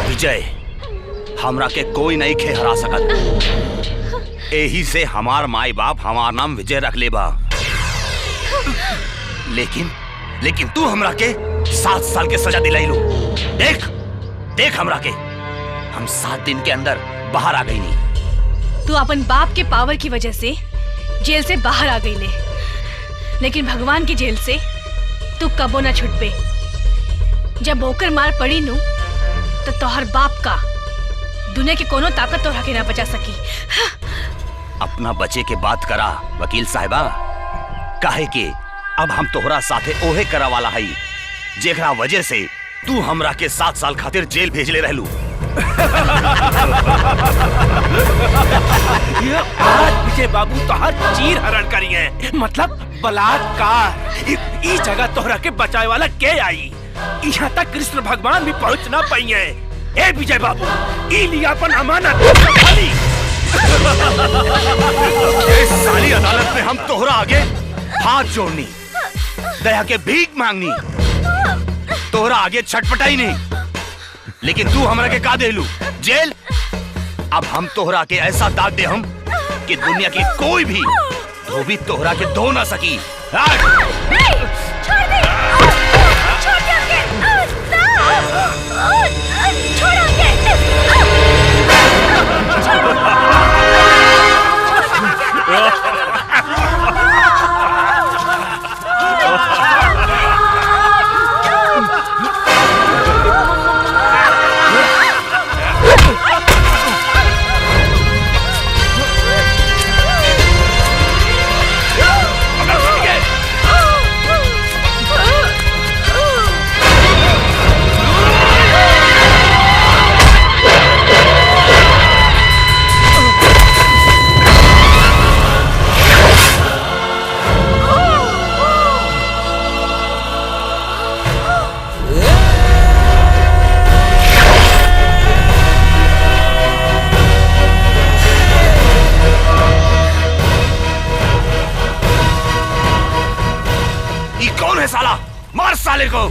विजय हमरा के कोई नहीं खे हरा सकत। यही से हमार माई बाप हमार नाम विजय रख ले बा। लेकिन तू हमरा के 7 साल के सजा दिलाई लो। देख हमरा के, हम 7 दिन के अंदर बाहर आ गई नहीं। तू अपन बाप के पावर की वजह से जेल से बाहर आ गई ले, लेकिन भगवान की जेल से तू कबो ना छुट पे। जब होकर मार पड़ी नू तो तोहर बाप का दुनिया की कोनो ताकत तोहरा के ना बचा सकी। अपना बचे के बात करा वकील साहिबा, काहे के अब हम तोहरा साथे ओहे करा वाला हई जेकरा वजह से तू हमरा के 7 साल खातिर जेल भेजले रहलू। आज विजय बाबू तोहर चीर हरण करी है, मतलब बलात्कार। ई जगह तोहरा के बचाए वाला के आई? यहाँ तक कृष्ण भगवान भी पहुँच ना पाई है। ए विजय बाबू, ई लिया अपन अमानत खाली। इस साली अदालत में हम तोहरा आगे हाथ जोड़नी, दया के भीख मांगनी, तोहरा आगे छटपटाई नहीं, लेकिन तू हमरा के का देलू? जेल। अब हम तोहरा के ऐसा दाद दे हम कि दुनिया की कोई भी धोबी तोहरा के धो ना सकी। साला मार साले को।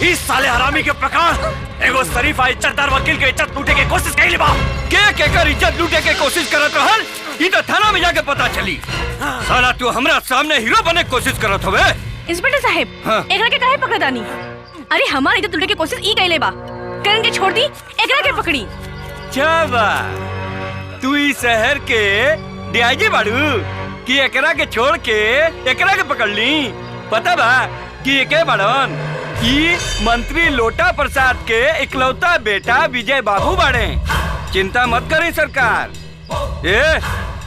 इस साले हरामी के प्रकार एगो शरीफा इज्जतदार वकील के इज्जत लूटे के कोशिश कइले बा। के कर इज्जत लूटे के कोशिश करत रहल, ई तो थाना में जाके पता चली। साला तू हमरा सामने हीरो बने कोशिश करत हवे। इंस्पेक्टर साहब, एकरा के काहे पकड़दानी? अरे हमार इज्जत लूटे के कोशिश ई कइले बा, करण के छोड़ दी, एकरा के पकड़ी। चाबा तू इस शहर के डीआईजी बाड़ू कि एकरा के छोड़ के एकरा के पकड़ ली? पता बा कि एके बाड़न ई मंत्री लोटा प्रसाद के इकलौता बेटा विजय बाबू बाड़े। चिंता मत करी सरकार, ए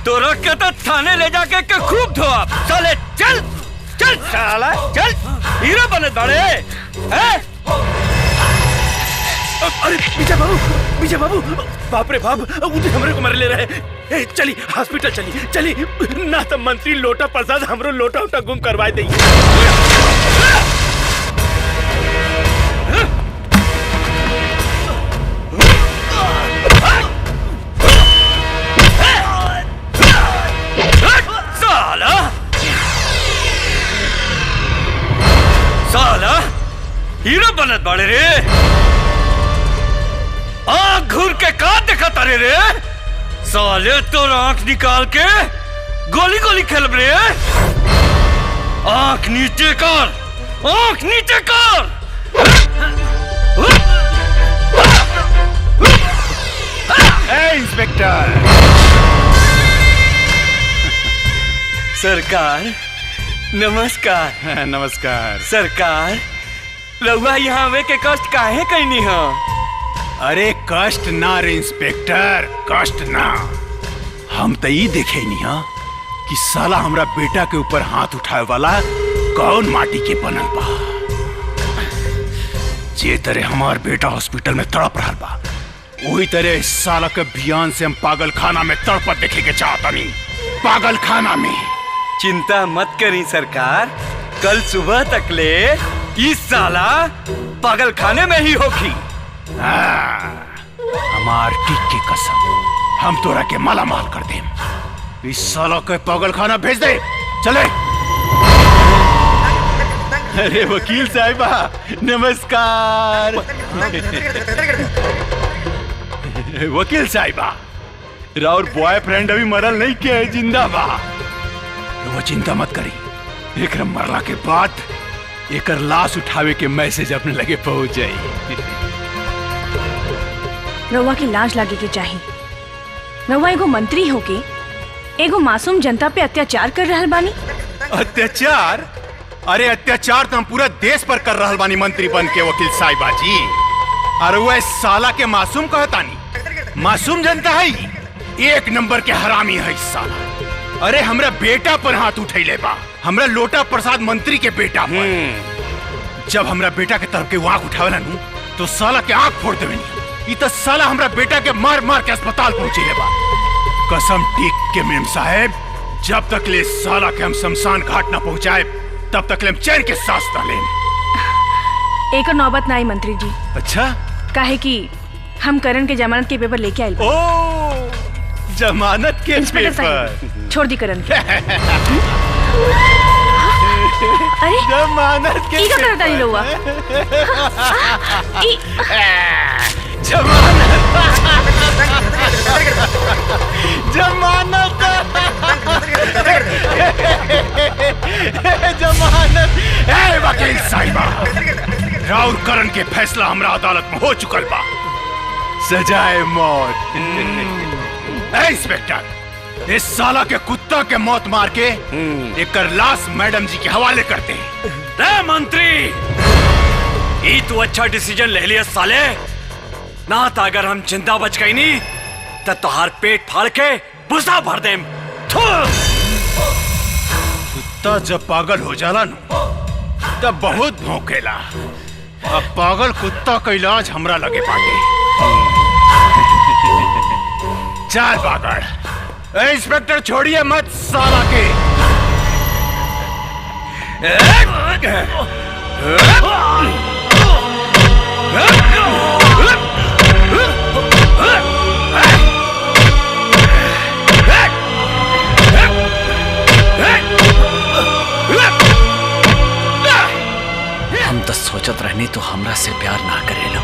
तो रख के तो थाने ले जाके के खूब धोब। चले चल चल साला चल, हीरो बने बाड़े। अरे विजय बाबू बाप रे बाप, उधर हमरे को मार ले रहे। चली हॉस्पिटल चली ना तो मंत्री लोटा प्रसाद हमरो लोटा उटा गुम करवा देंगे। साला हीरो बनत बाड़े रे। आँख घूर के का देखा तारे रे? साले तो आंख निकाल के गोली गोली खेल रहे हैं। आंख नीचे कर, आंख नीचे कर। इंस्पेक्टर। सरकार नमस्कार। नमस्कार सरकार, रउआ यहाँ आवे के कष्ट काहे कैनी हो? अरे कष्ट ना रे इंस्पेक्टर, कष्ट ना। हम तो ये देखे नहीं हा कि साला हमरा बेटा के ऊपर हाथ उठाए वाला कौन माटी के बनल बा। जे तरह हमार बेटा हॉस्पिटल में तड़प रहा बा, वही तरह इस साला के बयान से हम पागल खाना में तड़पत देखे के चाहता नहीं। पागल खाना में। चिंता मत करी सरकार, कल सुबह तक ले इस साला पागल खाने में ही होगी। हमार टीक के कसम, हम तोरा के माला माल कर दे। इस साला के पागल खाना भेज दे। चले। अरे वकील साहिबा नमस्कार। वकील साहिबा, राउर बॉयफ्रेंड अभी मरल नहीं के है, जिंदा बा। वो चिंता मत करी, एक मरला के बाद एक लाश उठावे के मैसेज अपने लगे पहुंच जाई। रउआ की लाज लागे के चाहिए। रउआ एगो मंत्री होके एगो मासूम जनता पे अत्याचार कर रहल बानी। अत्याचार? अरे अत्याचार तो हम पूरा देश पर कर रहल बानी मंत्री बन के वकील साहिबा जी। अरे वो साला के मासूम कहतानी, मासूम जनता है, एक नंबर के हरामी है इस साला। अरे हमरा बेटा पर हाथ उठैले बा, हमरा लोटा प्रसाद मंत्री के बेटा पर। जब हमरा बेटा के तरफ के आंख उठावेला नु तो साला के आंख फोड़ देवे। ई तो साला हमरा बेटा के मार मार के अस्पताल पहुंचेले बा। कसम टीक के मेम साहब, जब तक ले साला के हम शमशान घाट ना पहुंचाए तब तक ले हम चैन के सांस ना लें। एक नौबत ना आई मंत्री जी। अच्छा? काहे कि हम करण के जमानत के पेपर लेके आए। ओ, जमानत के पेपर? छोड़ दी करण के। अरे जमानत के ई का करता नहीं लोगा? जमानत जमानत जमानत। ए वकील साहिबा, राउर करण के फैसला हमरा अदालत में हो चुकल बा। सजाए मौत। इंस्पेक्टर, इस साला के कुत्ता के मौत मार के एक लाश मैडम जी के हवाले करते हैं। मंत्री, ये तू अच्छा डिसीजन ले लिया साले। ना तो अगर हम जिंदा बच गई नहीं तो तुहार पेट फाड़ के भूसा भर देम। कुत्ता जब पागल हो जाला न तब बहुत भौंकेला। अब पागल कुत्ता का इलाज हमरा लगे बाटे। चार पागल। इंस्पेक्टर छोड़िए मत साला के। हम तो सोचत रहनी तो हमरा से प्यार ना करेलो,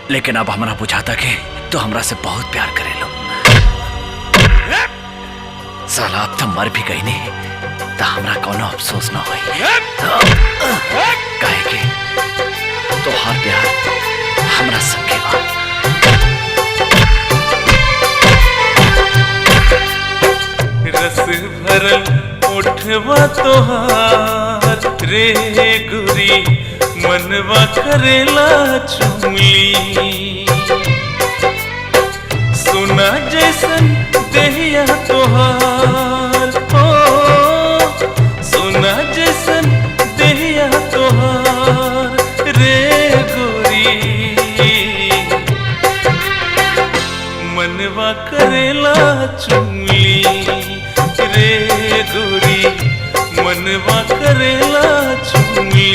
लेकिन अब हमरा बुझाता कि तो हमरा से बहुत प्यार करेलो। साला अब तो मर भी गई नहीं तो हमरा कोनो अफसोस ना होई। काहे कि तोहार प्यार हमरा संगे बा। रस भरल उठवा तोहार रे गुरी, मनवा करेला चुमली। सुना जैसन देहिया तोहार हो, सुना जैसन देहिया तोहार रे गोरी, मनवा करेला चुमली रे गोरी, मनवा करेला चुमली।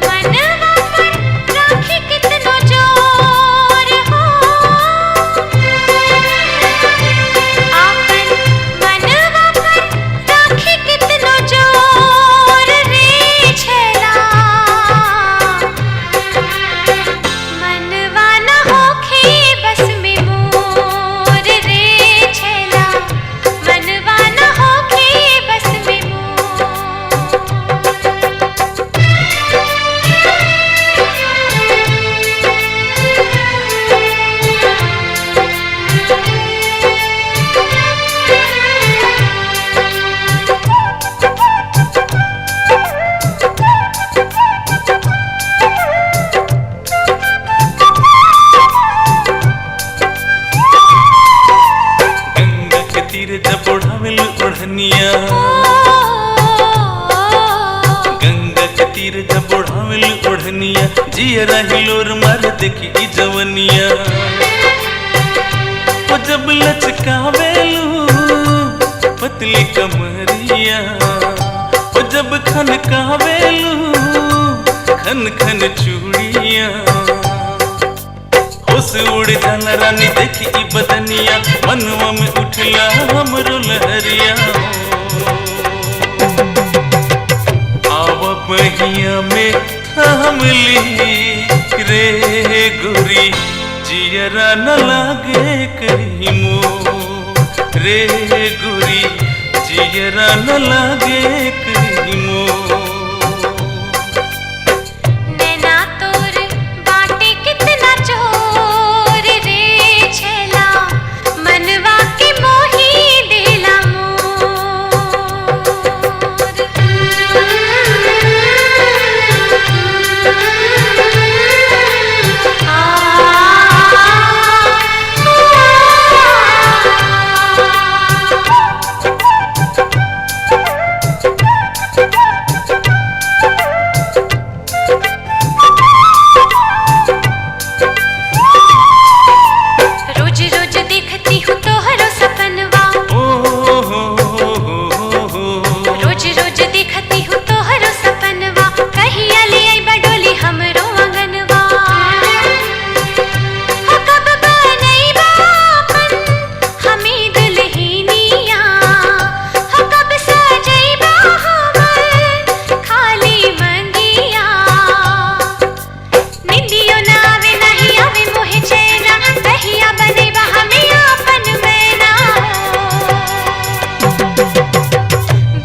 मनवा पर राखी कितनो जोर हो। जिया रहिलोर मर देखी ई जवनिया वो जब लचकावेलू पतली कमरिया वो जब खनकावेलू खन खन चूड़िया होश उड़ जाला रानी देखी ई बदनिया मनवा में उठला हमरो लहरिया आव बहिया में थामली रे गोरी जियरा न लागे कहीं मोर रे गोरी जियरा न लागे कहीं मोर नैना तोर बाटे कितना चोर रे छेला मनवा के मोही देला रोज रोज देखती हूँ तोहरो सपनवा रोज रोज देखती हूँ तोहरो सपनवा कहिया ले आई बडोली हमरो आंगनवा हो कब बनैबा अपन हमें दुल्हनिया हो कब सजैबा हमर खाली मंगिया निंदियो ना आवे नहीं आवे मोहे चैना कहिया बनैबा हमें अपन मैना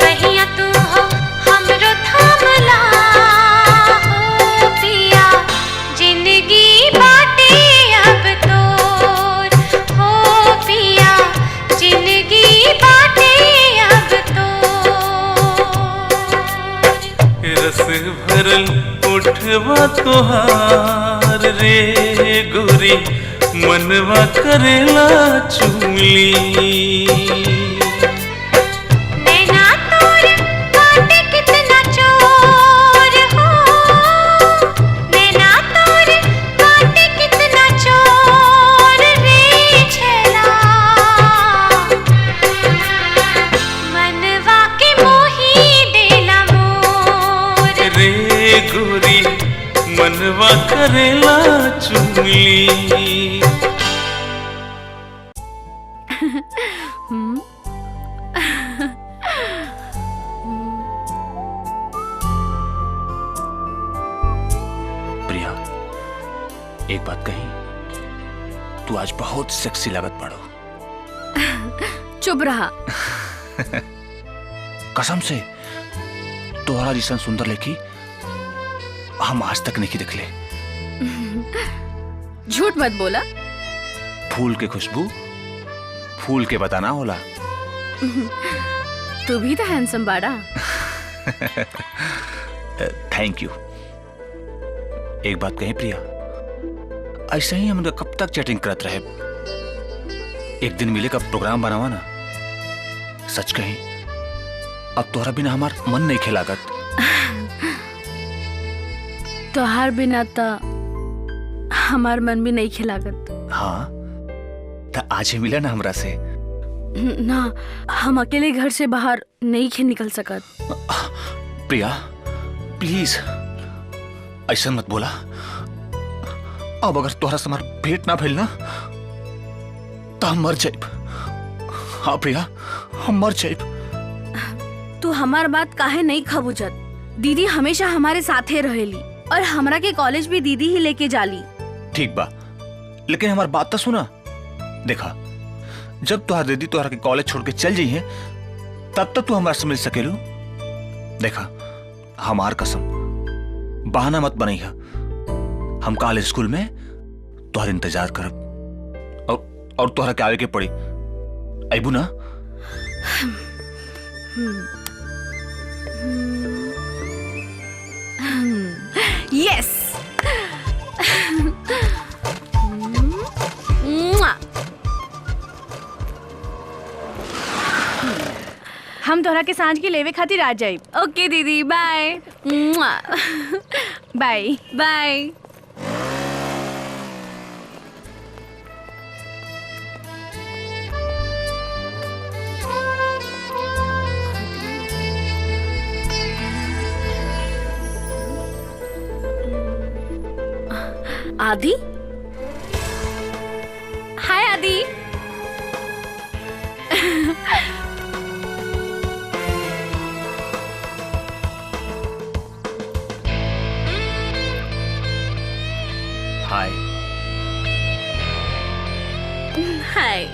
बहिया तू हो हमरो थामला हो पिया जिंदगी बाटे अब तोर हो पिया जिंदगी बाटे अब तोर रस भरल उठवा तोहार रे गोरी मनवा करेला चुमली नैना तोर बाटे कितना चोर हो नैना तोर बाटे कितना चोर रे छेला मनवा के मोही देला मोर रे गोरी मनवा करेला चुमली प्रिया, एक बात कही, तू आज बहुत सेक्सी लागत पड़ो। चुप रहा। कसम से तोहरा जैसा सुंदर लड़की हम आज तक नहीं दिखले। झूठ मत बोला। फूल के खुशबू फूल के बताना होला। तू भी तो हैंडसम बाड़ा। Thank you. एक बात कहीं प्रिया, ऐसे ही हम कब तक चैटिंग करते रहे? एक दिन मिले का प्रोग्राम बनावा ना। सच कहीं अब तोहरा बिना हमार मन नहीं खिलागत। तोहार बिना तो हमार मन भी नहीं खिलागत। हाँ तो आज ही मिला ना हमरा से। ना, हम अकेले घर से बाहर नहीं निकल सकत। प्रिया प्लीज ऐसा मत बोला। अब अगर तोहरा से हमार भेंट ना भइल ना तो हम मर जाइब। हाँ प्रिया, हम मर जाइब। तू हमार बात काहे नहीं खबुजत? दीदी हमेशा हमारे साथे रहेली और हमरा के कॉलेज भी दीदी ही लेके जाली। ठीक बा, लेकिन हमार बात तो सुना। देखा, जब तुहार दीदी तुहार के कॉलेज छोड़ के चल जाइए तब तक तू हमारे से मिल सकेलू। देखा, हमार कसम, बहाना मत बनैया। हम कॉलेज स्कूल में तुहार इंतजार करब और तुहरा के आवे के पड़ी। अबू ना? यस। हम तोहरा के सांझ के लेवे खातिर आ जाइब। ओके दीदी, बाय बाय बाय। आदि? हाय आदि। हाय। हाय।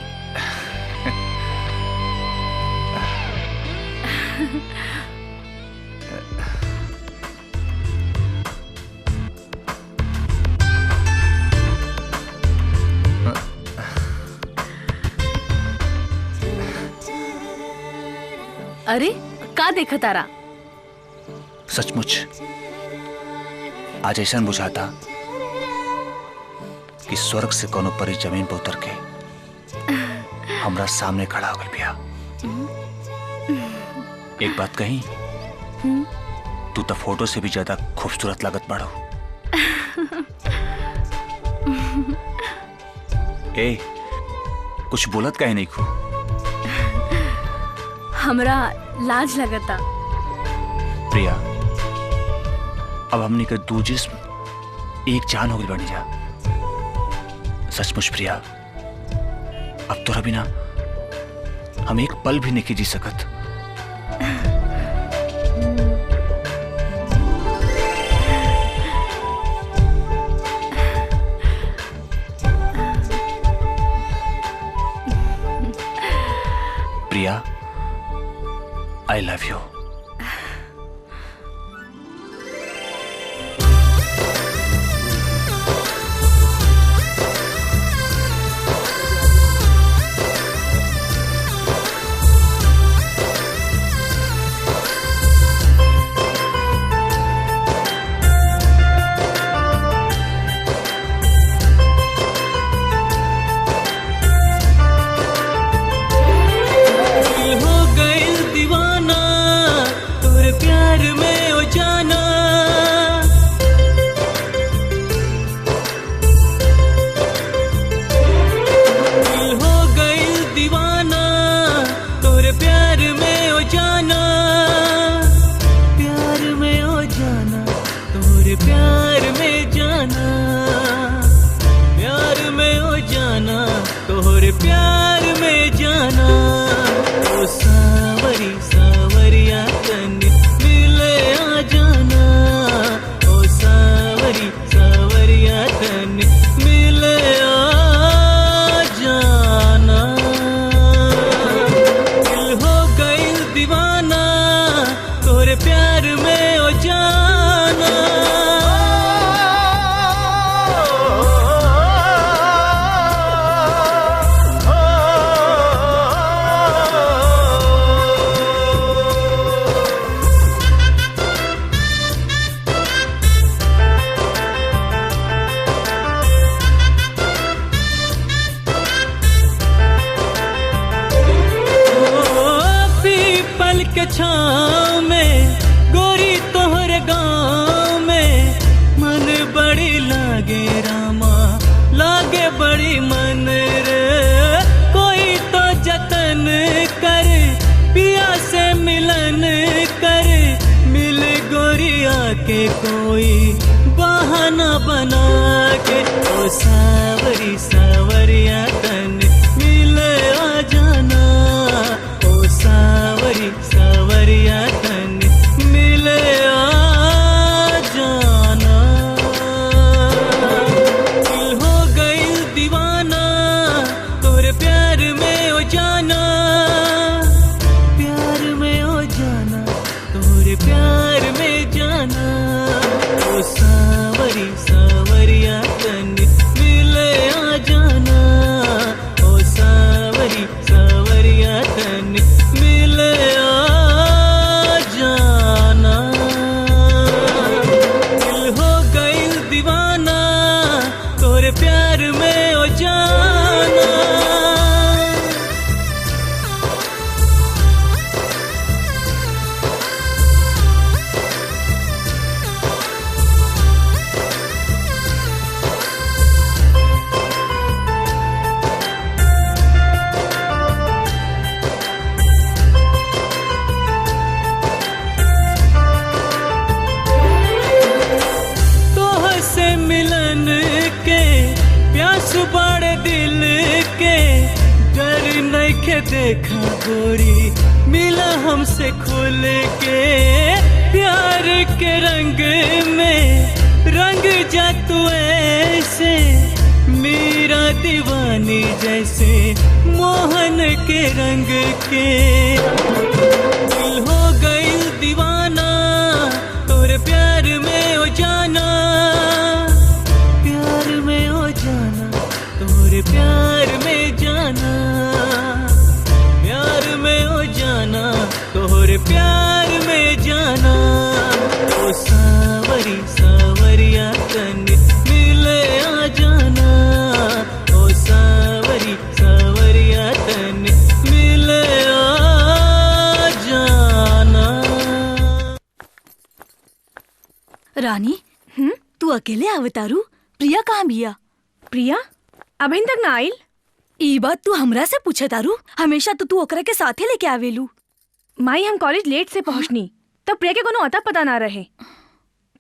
अरे का देखा तारा? सचमुच आज ऐसा बुझाता कि स्वर्ग से कोनो परी जमीन पर उतर के हमरा सामने खड़ा हो गई बिया। एक बात कही, तू तो फोटो से भी ज्यादा खूबसूरत लागत बाड़ो। ए, कुछ बोलत काहे नहीं खू? हमरा लाज लगता। प्रिया, अब हमने के दो जिस्म एक जान हो गई बनी जा। सचमुच प्रिया, अब तोरा बिना हम एक पल भी नहीं जी सकत। Priya, I love you. के कोई बहाना बना के ओ सावरी सावरिया तन मिले आ जाना, ओ सावरी सावरिया तन मिले आ जाना। दिल हो गई दीवाना तोरे प्यार में ओ जाना, प्यार में ओ जाना, तोरे प्यार में जाना। ओ सावरी सावरिया तन मिले आ जाना। दिल के डर नइखे देखा गोरी मिला हमसे खोल के प्यार के रंग में रंग जा तू ऐसे मेरा दीवानी जैसे मोहन के रंग के दिल हो गई दीवाना तोरे प्यार में हो जाना प्यार में हो जाना तोरे प्यार में जाना प्यार में हो जाना तोरे प्यार में जाना ओ सावरी सावरिया तन मिले आ जाना ओ सावरी सावरिया तन मिले आ जाना। रानी तू अकेले आवतारू? प्रिया कहाँ बिया? प्रिया अभी तक ना आइल? ई बात तू हमरा से पूछे तारू? हमेशा तो तू ओकरा के साथे लेके आवेलू। माई हम कॉलेज लेट से पहुंचनी तब प्रिया के कोनो अता पता ना रहे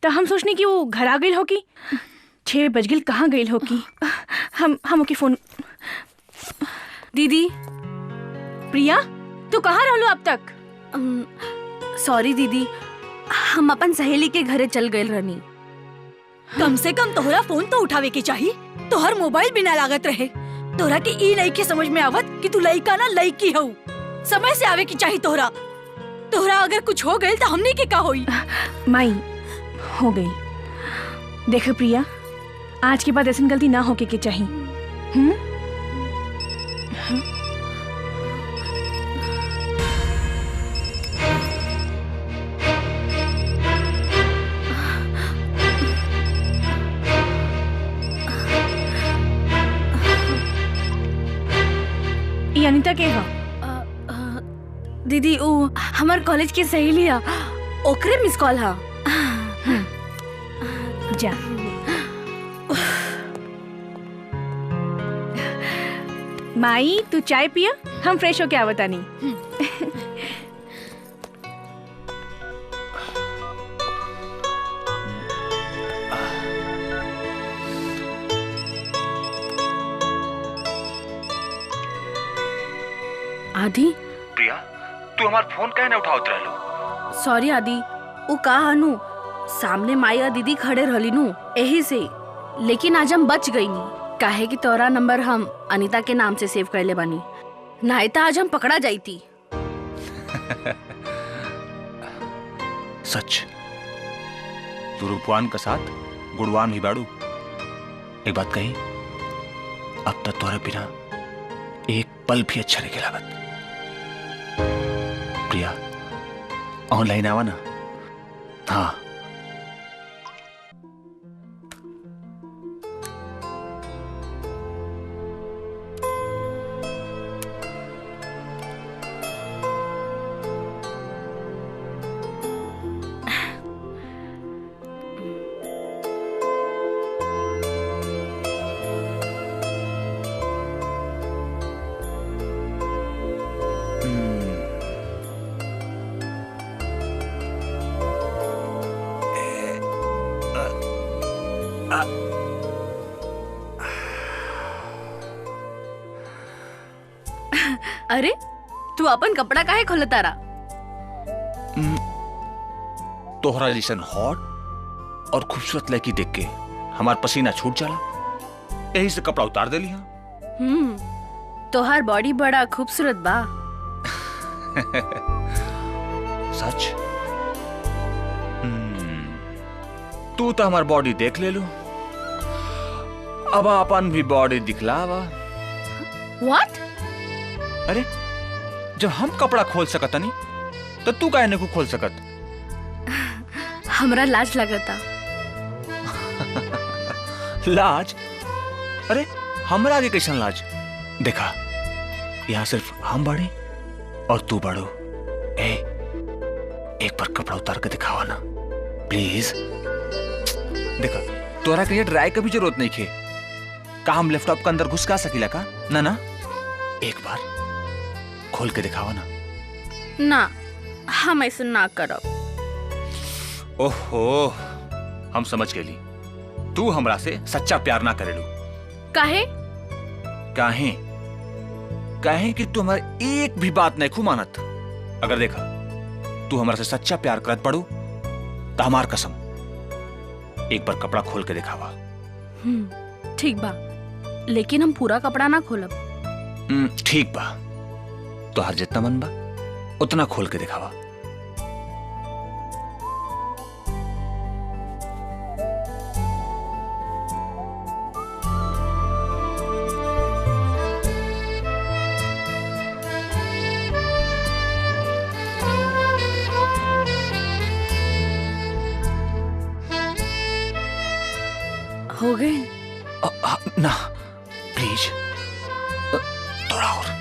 तो हम सोचनी कि वो घर आ गई हो की 6 बज गई कहाँ गई हो की हम ओके फोन। दीदी प्रिया तू कहाँ रहलू अब तक? सॉरी दीदी, हम अपन सहेली के घरे चल गए रहनी। कम से कम तोहरा फोन तो उठावे के चाहिए, तोहर मोबाइल बिना लागत रहे। तोहरा के ई नहीं के समझ में आवत कि तू लइका ना लइकी हऊ। समय से आवे की चाहिए तोहरा। तोहरा अगर कुछ हो गइल तो हमने के का होई? माई हो गई। देख प्रिया आज के बाद ऐसी गलती ना होके के चाहिए। ये अनीता के हो? दीदी वो हमार कॉलेज की सहेली है, ओकरे मिस कॉल है। जा माई तू चाय पिया, हम फ्रेश होके आवतानी। आदि प्रिया तू हमार फोन काहे ना उठावत रहलू? सॉरी आदि, वो कहा नु सामने माया दीदी खड़े रहली नु यही से, लेकिन आज हम बच गई नी काहे कि तोरा नंबर हम अनीता के नाम से सेव कर ले बानी, नहीं तो आज हम पकड़ा जाती। सच तू रूपवान का साथ गुणवान भी बाड़ू। एक बात कही, अब तक तोरा बिना एक पल भी अच्छा नहीं लागत। प्रिया ऑनलाइन आवा ना? हाँ अरे तू अपन कपड़ा काहे खोलतारा? तोहरा जैसन हॉट और खूबसूरत लड़की देख के हमार पसीना छूट जाला, यही से कपड़ा उतार देली। तोहार बॉडी बड़ा खूबसूरत बा। सच? तू तो हमार बॉडी देख ले लो, अब अपन भी बॉडी दिखलावा। What? अरे जब हम कपड़ा खोल सकत नहीं तो तू काहे नहीं खोल सकत? हमरा लाज लगता। लाज? अरे हमरा आगे कैसन लाज? देखा यहाँ सिर्फ हम बड़े और तू बड़ो। एक बार कपड़ा उतार के दिखावा ना प्लीज। देखा तोरा के ड्राई का भी जरूरत नहीं खे। का हम लैपटॉप के अंदर घुस का सकीला का? ना ना एक बार खोल के दिखावा ना। ना हम ऐसा ना करब। ओहो हम समझ गेली, तू हमरा से सच्चा प्यार ना करेलू। काहे? काहे काहे कि तू हमारी एक भी बात नहीं खू मानत। अगर देखा तू हमारा से सच्चा प्यार करत पड़ू तो हमार कसम एक बार कपड़ा खोल के दिखावा। ठीक बा, लेकिन हम पूरा कपड़ा ना खोलब। ठीक बा, तो हर जितना मन बा उतना खोल के दिखावा। हो गए? ना प्लीज थोड़ा और।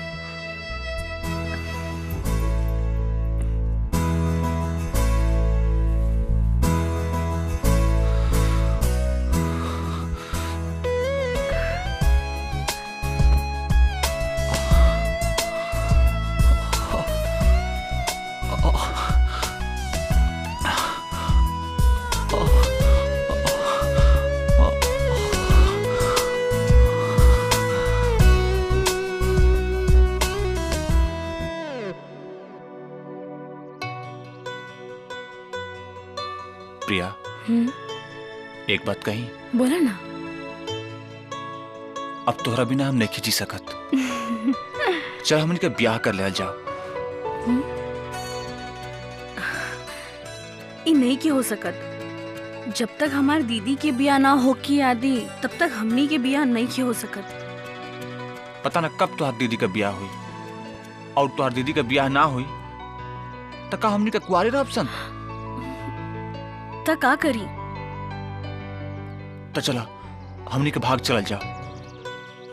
प्रिया, एक बात कही? बोला ना। अब तोहरा बिना हम नहीं जी सकत। चल हमन के ब्याह कर ले जाओ। ई नहीं की हो सकत। जब तक हमार दीदी के बियाह ना हो की आदि, तब तक हमनी के बियाह नहीं की हो सकत। पता ना कब तुहार दीदी का ब्याह हुई, और तुहार दीदी का ब्याह ना हुई तो का हमनी का कुआरे रह ऑप्शन। त का करी? तो चला हमनी के भाग चल जाओ।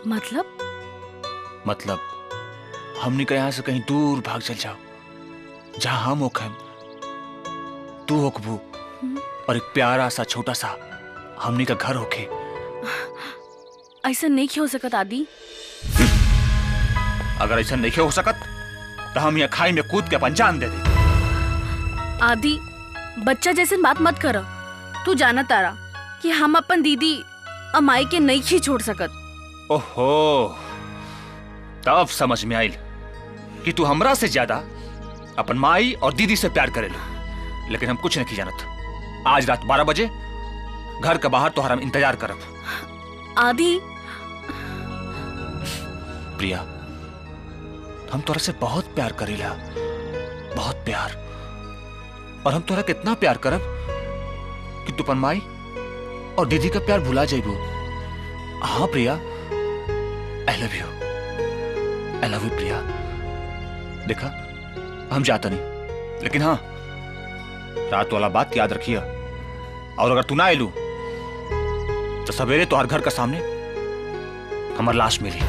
मतलब हमनी का यहाँ से कहीं दूर भाग चल जाओ, जहां हम होखम तू होकबू, और एक प्यारा सा छोटा सा हमनी का घर होके। ऐसा नहीं की हो सकत आदि। अगर ऐसा नहीं हो सकत तो हम यहाँ खाई में कूद के अपन जान दे दे। आदि, बच्चा जैसे बात मत कर। तू जाना तारा कि हम अपन दीदी अमाई के नहीं ही छोड़ सकत। ओहो, तब समझ में आइल कि तू हमरा से ज्यादा अपन माई और दीदी से प्यार करेला। लेकिन हम कुछ नहीं जानत। आज रात 12 बजे घर के बाहर तोहरा हम इंतजार करब। आदि, प्रिया, हम तोरा से बहुत प्यार करेला, बहुत प्यार। और हम तोरा कितना प्यार करब कि तू अपन माई और दीदी का प्यार भुला जाइबू। हाँ प्रिया, आई love you, I love you Priya. देखा, हम जाता नहीं, लेकिन हाँ रात वाला बात याद रखिए। और अगर तू ना आयलू तो सवेरे तो हर घर का सामने हमार लाश मिली।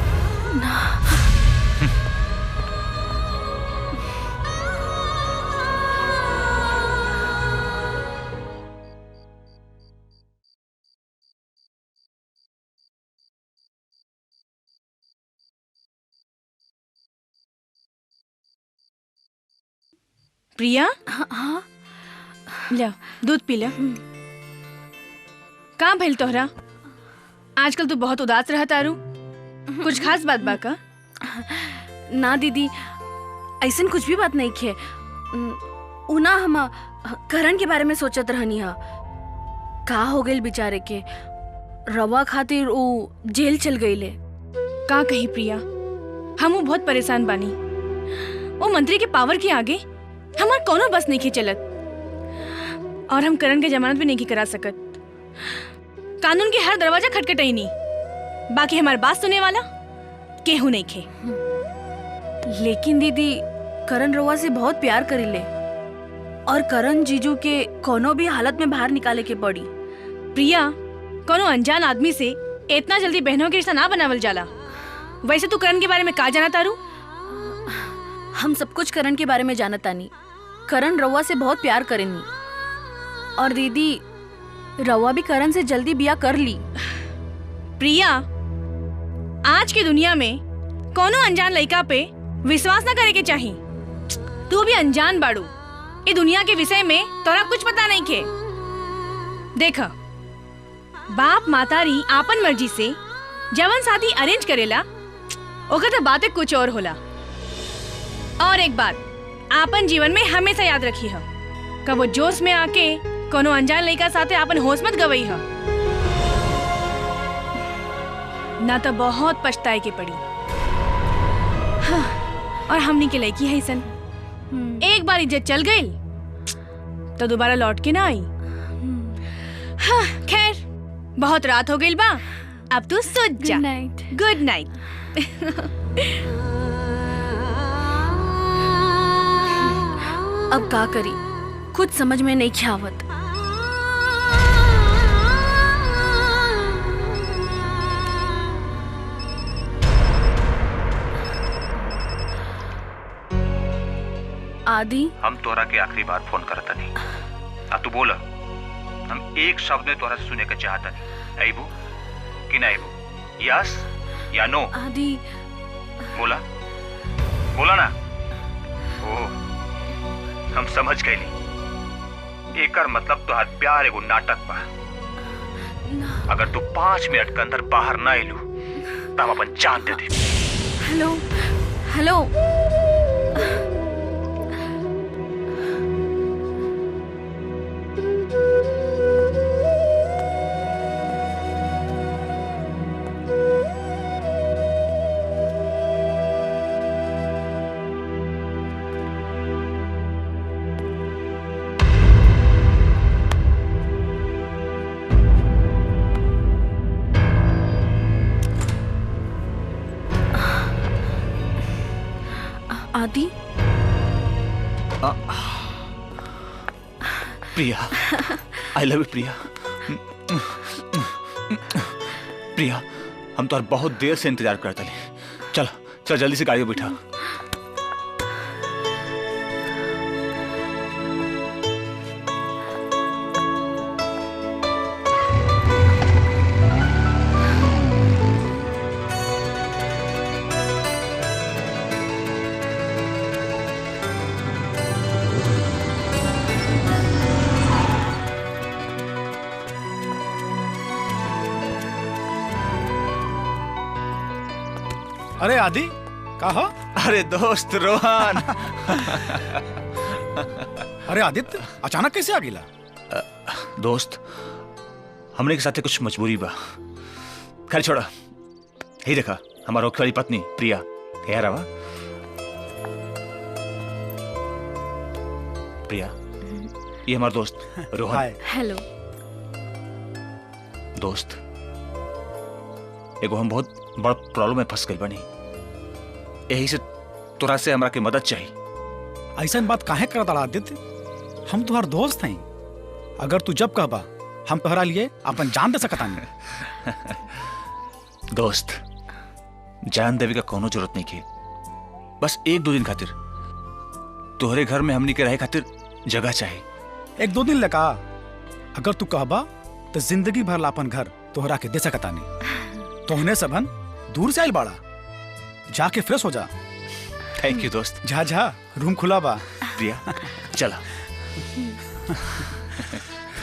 प्रिया, हाँ, ला दूध पी ला। कहाँ भइल तोहरा? आजकल तू बहुत उदास रहा तारू। कुछ खास बात बा का? ना दीदी, ऐसन कुछ भी बात नहीं खे। उना हम करण के बारे में सोचत रहनी हा। का हो गइल बेचारे के, रवा खातिर वो जेल चल गईले। का कही प्रिया, हम बहुत परेशान बानी। वो मंत्री के पावर के आगे हमार कोनो बस नहीं चलत, और हम करण के जमानत भी नहीं करा सकत। कानून के हर दरवाजा खटखटाई नहीं, बाकी हमारी बात सुनने वाला केहू नहीं खे। लेकिन दीदी, करण रवा से बहुत प्यार करीले, और करण जीजू के कोनो भी हालत में बाहर निकाले के पड़ी। प्रिया, कोनो अनजान आदमी से इतना जल्दी बहनों के रिश्ता ना बनावल जाला। वैसे तू करण के बारे में का जाना तारू? हम सब कुछ करण के बारे में जानता नहीं। करण रवा से बहुत प्यार करेनी, और दीदी रवा भी करण से जल्दी ब्याह कर ली। प्रिया, आज की दुनिया में कोनो अनजान लड़का पे विश्वास ना करे के चाही। तू भी अनजान बाड़ू, ये दुनिया के विषय में तोरा कुछ पता नहीं खे। देखा, बाप मातारी आपन मर्जी से जवन शादी अरेंज करेला ओकर तो बातें कुछ और होला। और एक बात आपन जीवन में हमेशा याद रखी है, कब वो जोश में आके कोनो अनजान लड़का साथे आपन होश मत गवई है, ना तो बहुत पछताए के पड़ी। हाँ, और हमनी के लड़की है सन, एक बार इज्जत चल गई तो दोबारा लौट के ना आई। हाँ, खैर बहुत रात हो गई बा, अब तू सो जा। Good night. अब का करी, कुछ समझ में नहीं ख्यावत। आदि, हम तोरा के आखिरी बार फोन करता नहीं। अब तू बोला, हम एक शब्द में तोरा से सुने के चाहता नहीं। आइबू कि ना आइबू, यस या नो? आदि, बोला बोला ना। ओ, हम समझ गए। एकर मतलब तोहार प्यार एगो नाटक बा। अगर तू 5 मिनट के अंदर बाहर ना आइलू तो हम अपन जान दे दे। हेलो हेलो, आदि, प्रिया, आई लव यू प्रिया। प्रिया, हम तो बहुत देर से इंतजार करते हैं। चल चल जल्दी से गाड़ी में बैठा। अरे आदि, का हो? अरे दोस्त रोहन। अरे आदित्य, अचानक कैसे आ गिला? दोस्त, हमने के साथे कुछ मजबूरी बा। खैर छोड़ा, ही देखा हमारा वाली पत्नी प्रिया कह रहा। प्रिया, ये हमारा दोस्त रोहन। हेलो दोस्त, एगो हम बहुत बड़ प्रॉब्लम में फंस गई बनी, यही से तोरा से हमरा के मदद चाहिए। ऐसा बात काहे करता आदित्य? हम तुम्हार दोस्त हैं। अगर तू जब कहबा हम तोहरा लिए अपन जान दे सकता नहीं। दोस्त, जान देवे का कोनो जरूरत नहीं की, बस 1-2 दिन खातिर तोहरे घर में हमनी के रहे खातिर जगह चाहिए। 1-2 दिन लगा? अगर तू कहबा तो जिंदगी भर ला अपन घर तोहरा के दे सकता नहीं। तोहने सबन दूर से आइल बाड़ा, जाके फ्रेश हो जा। थैंक यू दोस्त। जा जा, रूम खुला बा। प्रिया चला।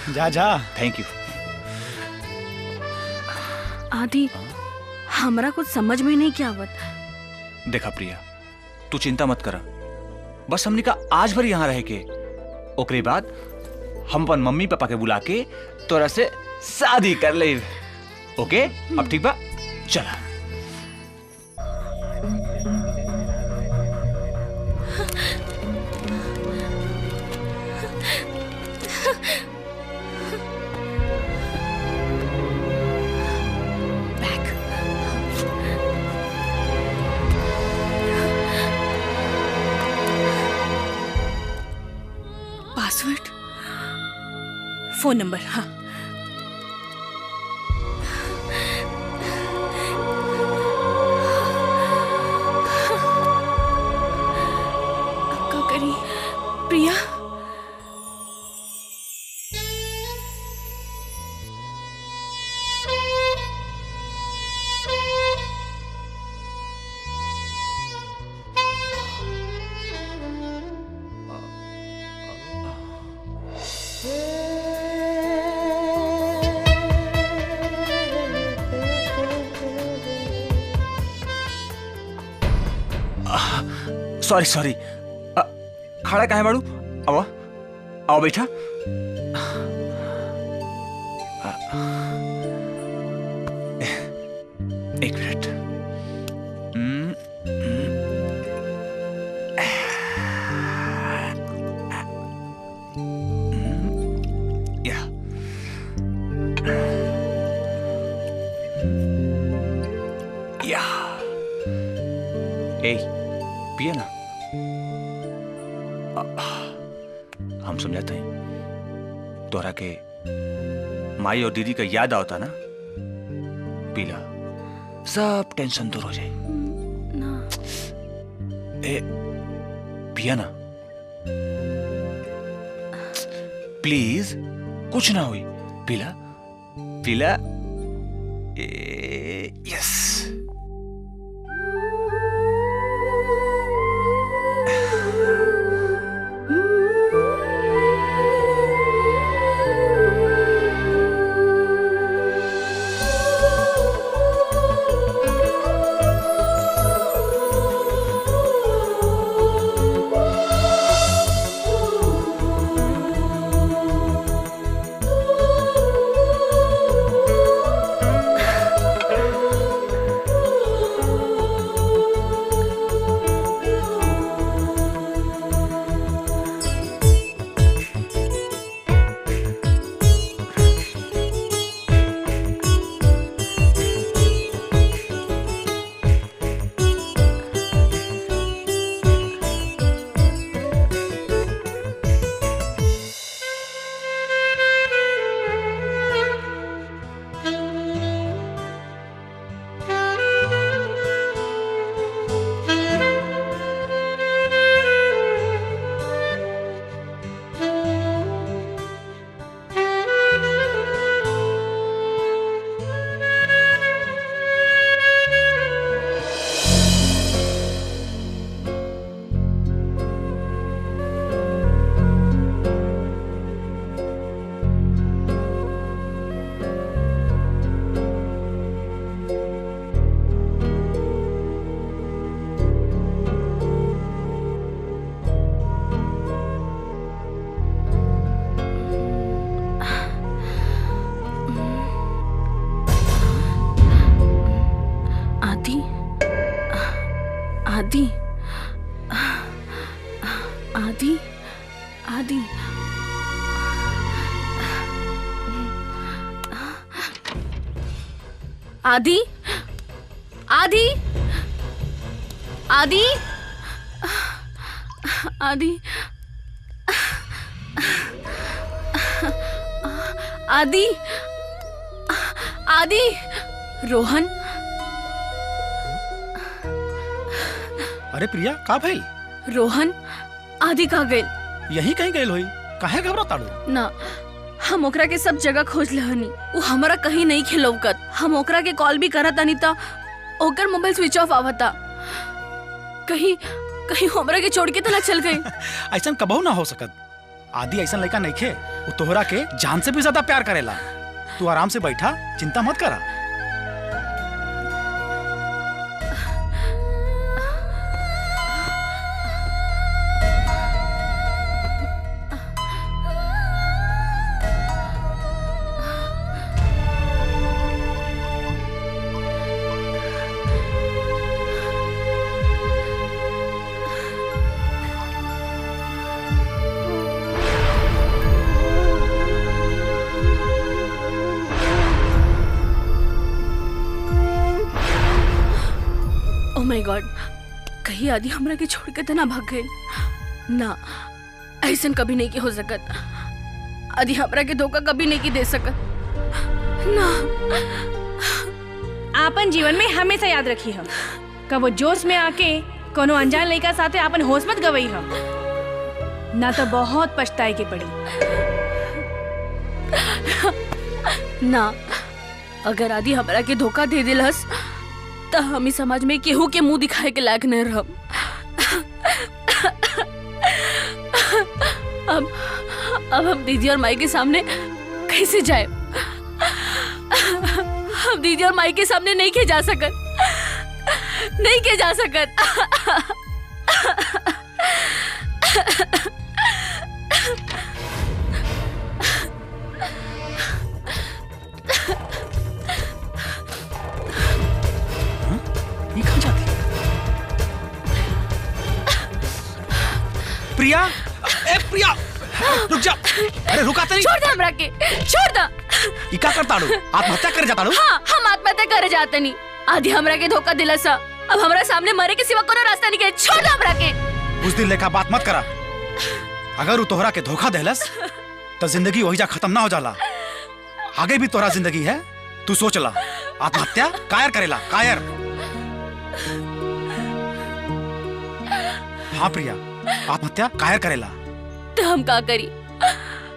जा जा। Thank you. आदि, हमरा कुछ समझ में नहीं क्या आवत। देखा प्रिया, तू चिंता मत करा, बस हमने का आज भर यहाँ रह के, ओकरे बाद हम अपन मम्मी पापा के बुला के तोरा से शादी कर ले। ओके? अब ठीक बा, चला। Password, phone number. हाँ, अब क्या करी? प्रिया, सॉरी सॉरी, खड़ा काहे बाड़ू? आओ आओ बैठा। एक मिनट। या ए पिए ना, हम समझाते हैं तोरा के माई और दीदी का याद आता ना, पीला सब टेंशन दूर हो जाए। ए पिया ना प्लीज, कुछ ना हुई, पीला पीला। यस आदि आदि आदि आदि आदि आदि आदि आदि आदि रोहन। अरे प्रिया का भइल? रोहन आदि कहाँ गए? यही कहीं गए होई, काहे घबराताड़ू? ना, हम ओकरा के सब जगह खोज लहनी, वो हमारा कहीं नहीं खिलौकत। हम ओकरा के कॉल भी करत तानी त ओकर मोबाइल स्विच ऑफ आवता। कहीं कहीं हमरा के छोड़ के तो ना चल गई। ऐसा कबहू ना हो सकत। आदि ऐसा लड़का नहीं खे, वो तोहरा के जान से भी ज्यादा प्यार करेला। तू आराम से बैठा, चिंता मत करा। ओह माय गॉड, कहीं आदि हमरा के छोड़ के तो ना भाग गए ना। ऐसा कभी नहीं की हो सकत। आदि हमरा के धोखा कभी नहीं की दे सकत ना। आपन जीवन में हमेशा याद रखी हम, कब वो जोश में आके कोनो अनजान लड़का साथे आपन होश मत गवई हम, ना तो बहुत पछताए के पड़ी। ना, अगर आदि हमरा के धोखा दे दिलस तो हम इस समाज में केहू के मुंह दिखाए के लायक नहीं रहब। अब हम दीदी और माई के सामने कैसे जाए? हम दीदी और माई के सामने नहीं के जा सकत, नहीं के जा सकत। प्रिया, ए प्रिया, रुक जा। अरे रुका तो नहीं। छोड़ दे हमरा के, छोड़ दे। ई का करता रू? आत्महत्या करे जाता रू? हाँ, हम आत्महत्या करे जाते नहीं। आधी हमरा के धोखा दिला सा, अब हमरा सामने मरे के सिवा कोनो रास्ता नहीं के। छोड़ दे हमरा के। उस दिन लेखा बात मत करा। अगर वो तोहरा के धोखा देलस तो जिंदगी वही जा खत्म ना हो जाला। आगे भी तोहरा जिंदगी है, तू सोच ला। आत्महत्या कायर करेला, कायर। हाँ प्रिया, आत्महत्या कायर करेला। तो हम का करी?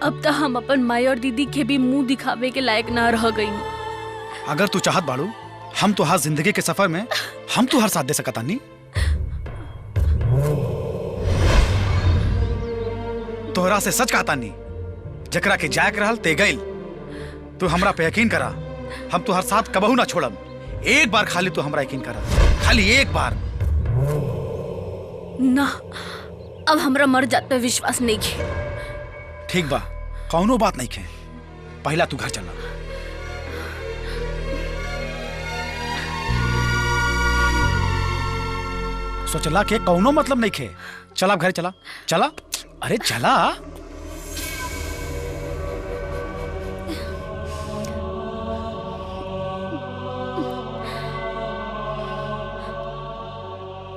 अब तो हम अपन माई और दीदी के भी मुंह दिखावे के लायक ना रह गई। अगर तू चाहत बाड़ू, हम तो हर जिंदगी के सफर में हम तो हर साथ दे सकता नहीं। तोहरा से सच कहता नहीं, जकरा के जायक रहल ते गइल। तू हमरा पे यकीन करा, हम तो हर साथ कबहू ना छोड़म। एक बार खाली तू हमरा यकीन करा, खाली एक बार। ना, अब हमरा मर जात पे विश्वास नहीं है। ठीक बा, कौनो बात नहीं है। पहला तू घर चला। सोचला के कौनो मतलब नहीं है। चला घर चला, चला। अरे चला।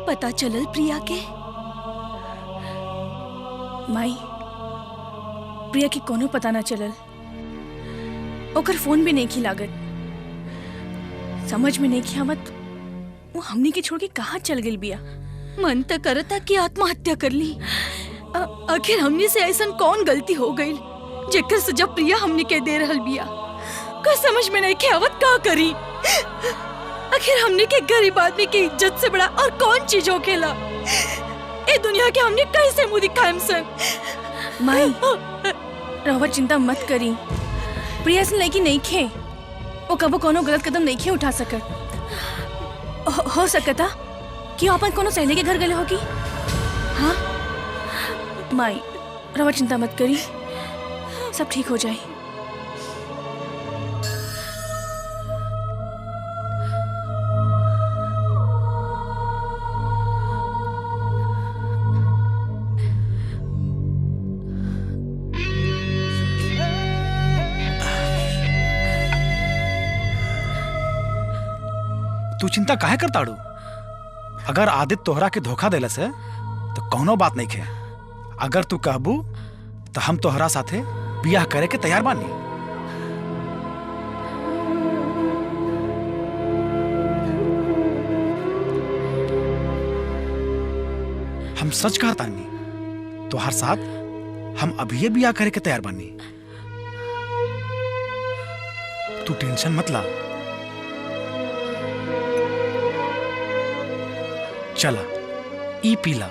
पता चलल प्रिया के? माई, प्रिया की कोनो पता ना चलल। ओकर फोन भी नहीं की लागत। समझ में नहीं की आवत वो हमनी के छोड़ के कहाँ चल गई बिया। मन तो करता कि आत्महत्या कर ली। आखिर हमनी से ऐसा कौन गलती हो गई जेकर सजा प्रिया हमनी के दे रहल बिया? का समझ में नहीं के आवत का करी? आखिर हमने के गरीब आदमी की इज्जत से बड़ा और कौन चीज होकेला? ए दुनिया के हमने कैसे मुंह दिखाएम सन? माई, रहुआ चिंता मत करी। प्रिया से लड़की नहीं खे, वो कबो कोनो गलत कदम नहीं खे उठा सकत। हो सकता कि अपन कोनो सहेली के घर गले होगी। हाँ माई, रहुआ चिंता मत करी, सब ठीक हो जाए। तू चिंता काहे करता डू? अगर आदित्य तोहरा के धोखा देलस है तो कौनो बात नहीं है। अगर तू कहबू तो हम तोहरा साथे बियाह करे के तैयार बानी। हम सच कहता नहीं, तोहर साथ हम अभी बियाह करे के तैयार बानी। तू टेंशन मत ला। चला, ई पीला,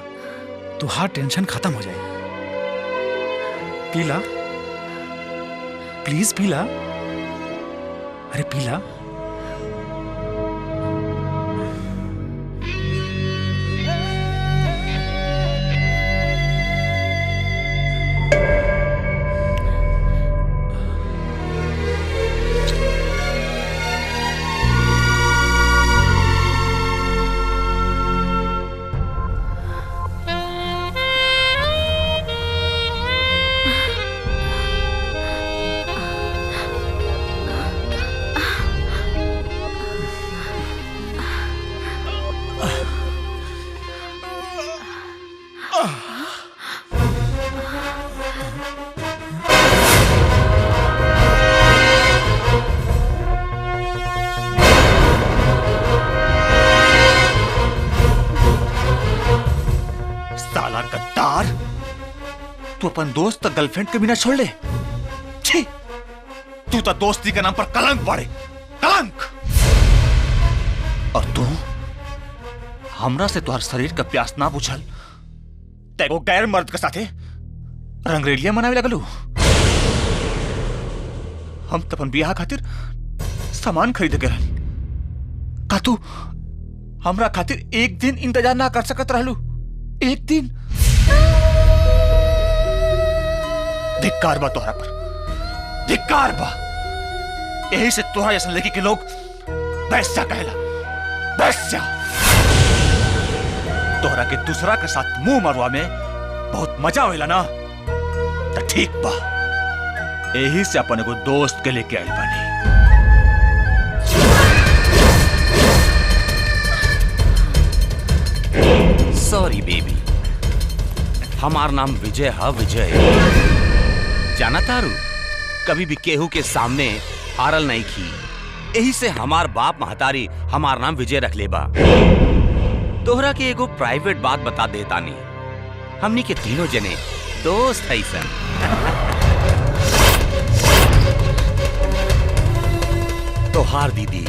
तुहार टेंशन खत्म हो जाए। पीला, प्लीज पीला। अरे पीला। तू अपन दोस्त गर्लफ्रेंड के बिना छोड़ ले? छी, तू तो दोस्ती के नाम पर कलंक पड़े, कलंक। और तू हमरा से तुहार शरीर का प्यास ना बुझल, तेगो गैर मर्द के साथे रंगरेलिया मनावे लगलू। हम तपन बियाह खातिर सामान खरीदे के रहली, का तू हमरा खातिर एक दिन इंतजार ना कर सकत रहलू? एक दिन? धिक्कार बा तोहरा पर, धिक्कार बा। यही से तोहरा जैसा लड़की के लोग वैश्या कहला, वैश्या। तोहरा के दूसरा के साथ मुंह मरवा में बहुत मजा आवेला ना, तो ठीक बा। यही से अपन को दोस्त के लेके आइल बानी। सॉरी बेबी, हमार नाम विजय है, विजय। जाना तारू, कभी भी केहू के सामने हारल नहीं की, यही से हमार बाप महतारी हमार नाम विजय रख लेबा। तोहरा के एगो प्राइवेट बात बता देता नहीं, हमनी के तीनों जने दोस्त है सन। तोहार दीदी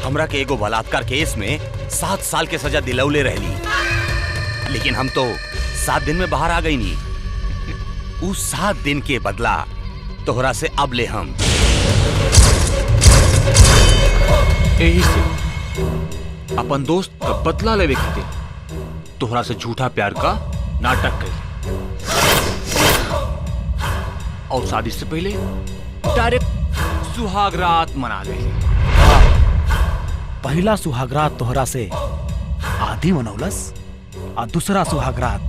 हमरा के एगो बलात्कार केस में 7 साल के सजा दिलौले रहली, लेकिन हम तो 7 दिन में बाहर आ गई नी। उस 7 दिन के बदला तोहरा से अब ले हम। यही से अपन दोस्त का बदला लेवे खातिर तोहरा से झूठा प्यार का नाटक करी, और शादी से पहले डायरेक्ट सुहाग रात मना ले। पहला सुहागरात तोहरा से आधी मनौलस, और दूसरा सुहागरात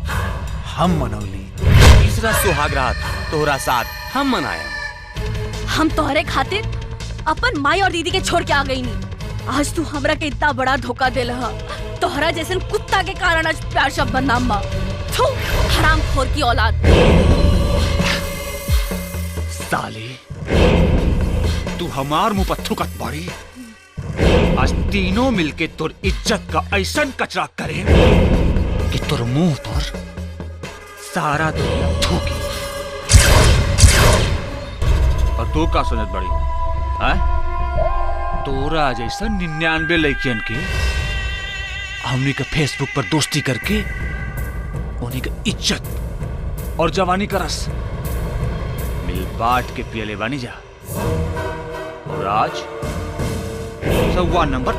हम मनौली। तीसरा सुहागरात तोहरा साथ हम मनाया। हम तोहरे खातिर अपन माई और दीदी के छोड़ के आ गई नी। आज तू हमरा के इतना बड़ा धोखा देला हा। तोहरा जैसन कुत्ता के कारण आज प्यार शब्द बदनाम बा। थू, हरामखोर की औलाद। साले, तू हमार मुंह पर थूकत बाड़ी। आज तीनों मिलके तोर इज्जत का ऐसन कचरा करे कि तोर मुंह पर सारा दुनिया थूकी। और तू का सुनत बड़ी है? तोरा जैसा 99 लड़कियन के हमने के फेसबुक पर दोस्ती करके उन्हीं का इज्जत और जवानी का रस मिल बांट के पियले बानी जा। और आज 100वां नंबर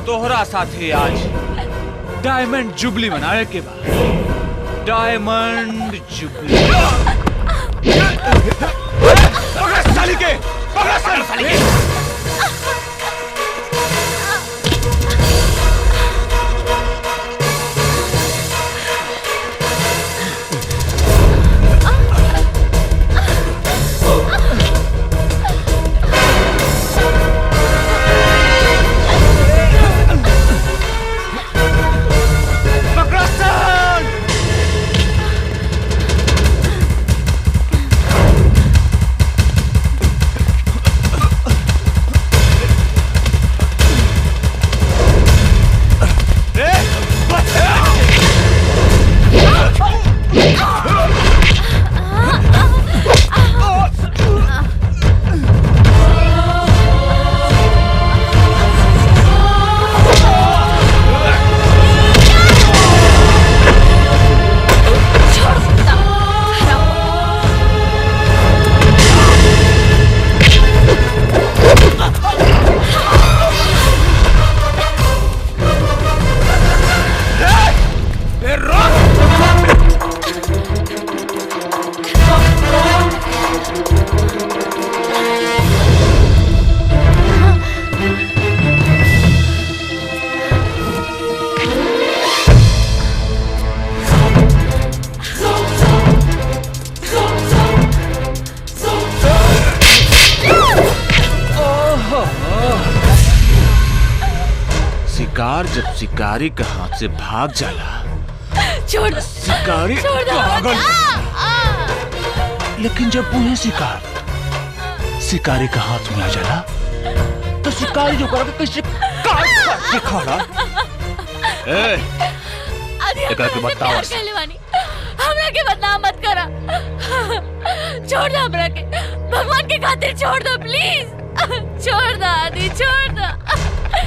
तोहरा साथे आज डायमंड जुबली मनाए के बाद। Diamond jubilee. पकड़ साली के, पकड़ साली के। शिकार जब शिकारी के हाथ से भाग जाला, छोड़, शिकारी पागल। लेकिन जब वही शिकार शिकारी के हाथ में आ जाला, तो शिकारी जो करा कैसे काट के खाला। एकरा के बताओ। हमरा के बदनाम मत करा। छोड़ दो हमरा के, भगवान के खातिर छोड़ दो प्लीज। छोड़ दो आदि, छोड़ दो।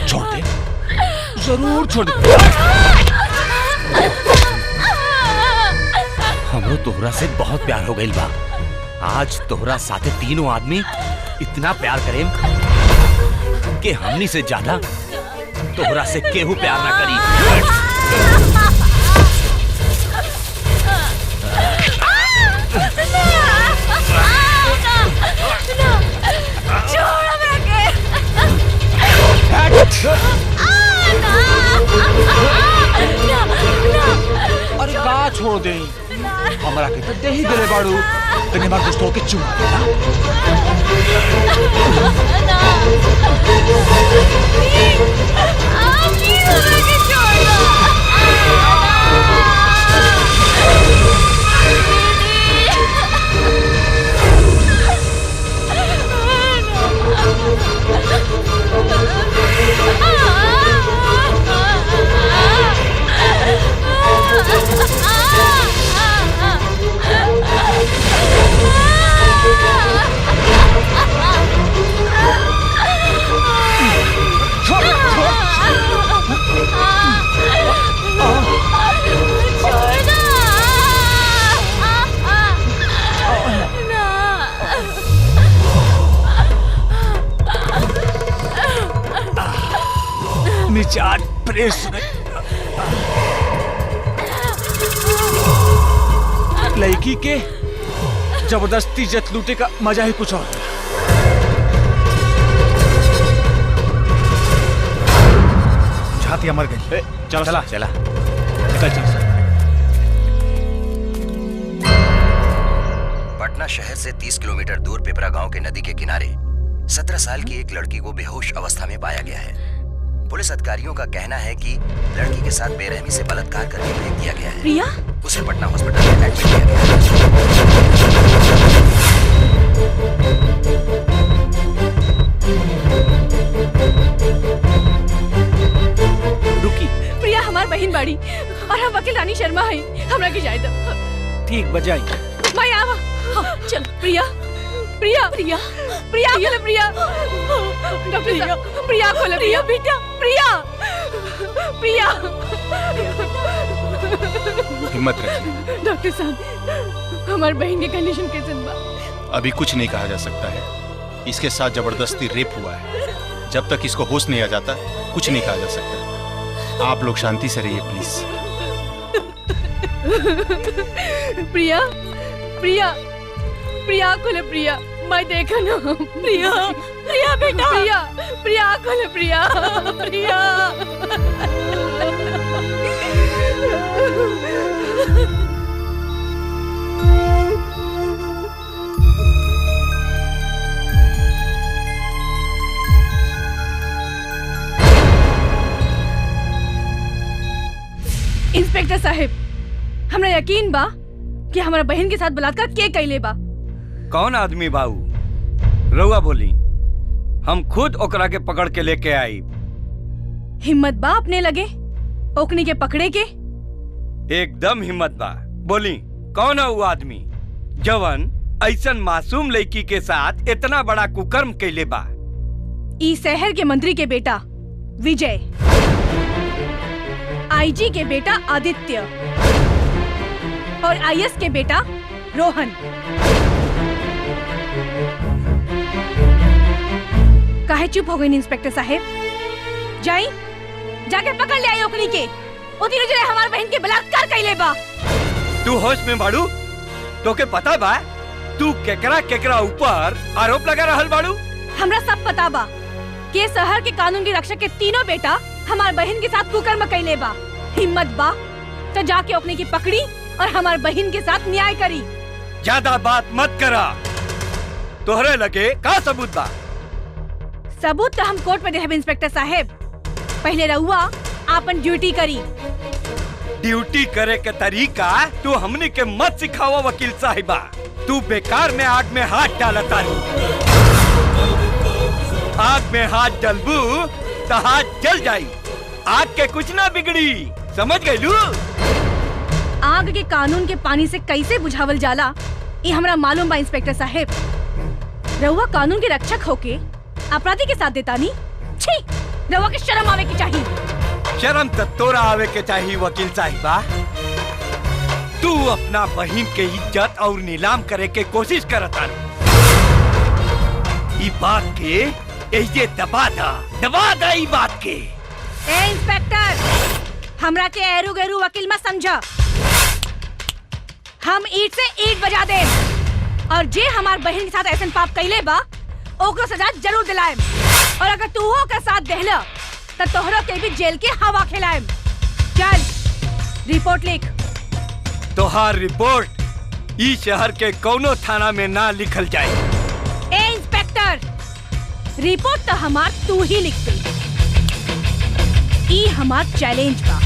छोड़ दे, जरूर छोड़ दे। हमरो तोहरा से बहुत प्यार हो गइल बा। आज तोहरा साथे तीनों आदमी इतना प्यार करेम कि हमनी से ज्यादा तोहरा से केहू प्यार ना करी। अरे का छोड़ दे। हमरा के तो दे ही दिले बाड़ू, तने मार दोस्तों के चुमा देना। निचाट प्रेस लड़की के जबरदस्ती इज्जत लूटे का मजा ही कुछ और। झातिया मर गई। चल चला चला निकल चल। पटना शहर से 30 किलोमीटर दूर पिपरा गांव के नदी के किनारे 17 साल की एक लड़की को बेहोश अवस्था में पाया गया है। पुलिस अधिकारियों का कहना है कि लड़की के साथ बेरहमी से बलात्कार करके फेंक दिया गया है। प्रिया? उसे पटना हॉस्पिटल में एडमिट किया गया है। रुकी। प्रिया हमार बहन बाड़ी और हम वकील रानी शर्मा है। हमरा के जाए दो। ठीक बजाई। मैं आवा। हाँ, चल प्रिया प्रिया प्रिया प्रिया खोले प्रिया। डॉक्टर साहब प्रिया खोले प्रिया बेटा प्रिया प्रिया। हिम्मत रखिए। डॉक्टर साहब हमार बहन की कंडीशन कैसे बा? अभी कुछ नहीं कहा जा सकता है। इसके साथ जबरदस्ती रेप हुआ है। जब तक इसको होश नहीं आ जाता कुछ नहीं कहा जा सकता। आप लोग शांति से रहिए प्लीज। प्रिया प्रिया प्रिया खोले प्रिया। मैं देखा ना प्रिया प्रिया बेटा प्रिया प्रिया खोले प्रिया प्रिया। इंस्पेक्टर साहब हमरा यकीन बा कि हमारा बहन के साथ बलात्कार के कैले बा। कौन आदमी बाऊ? रउआ बोली, हम खुद ओकरा के पकड़ के लेके आई। हिम्मत बा अपने लगे ओकनी के पकड़े के? एकदम हिम्मत बा। बोली कौन है वो आदमी जवन ऐसन मासूम लड़की के साथ इतना बड़ा कुकर्म कैले बा? ई शहर के मंत्री के बेटा विजय, आईजी के बेटा आदित्य और आईएस के बेटा रोहन। काहे चुप हो गई इंस्पेक्टर साहब? जाई जाके पकड़ ले आई ओकनी के। ओ तीनों जने हमार बहन के बलात्कार कैले बा। तू होश में बाड़ू? तो के पता बा तू केकरा केकरा ऊपर आरोप लगा रहल बाड़ू? हमरा सब पता बा कि शहर के कानून की रक्षा के तीनों बेटा हमार बहन के साथ कुकर्म कैले बा। हिम्मत बा तो जाके ओकनी की पकड़ी और हमार बहन के साथ न्याय करी। ज्यादा बात मत करा। तोहरे लगे का सबूत बा? सबूत तो हम कोर्ट में देहब इंस्पेक्टर साहब। पहले रहुआ आपन ड्यूटी करी। ड्यूटी करे के तरीका तू हमनी के मत सिखावा वकील साहिबा। तू बेकार में आग में हाथ डालता। आग में हाथ डलबू तो हाथ जल जाई। आग के कुछ ना बिगड़ी, समझ गई लू? आग के कानून के पानी से कैसे बुझावल जाला ये हमरा मालूम बा इंस्पेक्टर साहब। रहुआ कानून के रक्षक होके अपराधी के साथ देता नहीं। छी, रहुआ के शर्म आवे की चाहिए। शर्म तो तोरा आवे के चाहिए वकील साहिबा। तू अपना बहन के इज्जत और नीलाम करे के कोशिश करता। ई बात के ऐसे दबा दा ई बात के। ए इंस्पेक्टर, हमरा के एरू गैरू वकील मत समझा। हम ईट से ईट बजा दे और जे हमार बहन के साथ ऐसा पाप कैले बा ओकरो सजा जरूर दिलाएम। और अगर तू हो का साथ देहला तो तोहरा के भी जेल के हवा खिलाएम। चल रिपोर्ट लिख। तोहार रिपोर्ट ई शहर के कौनो थाना में ना लिखल जाए। ए इंस्पेक्टर, रिपोर्ट तो हमार तू ही लिख दे। ई हमार चैलेंज बा।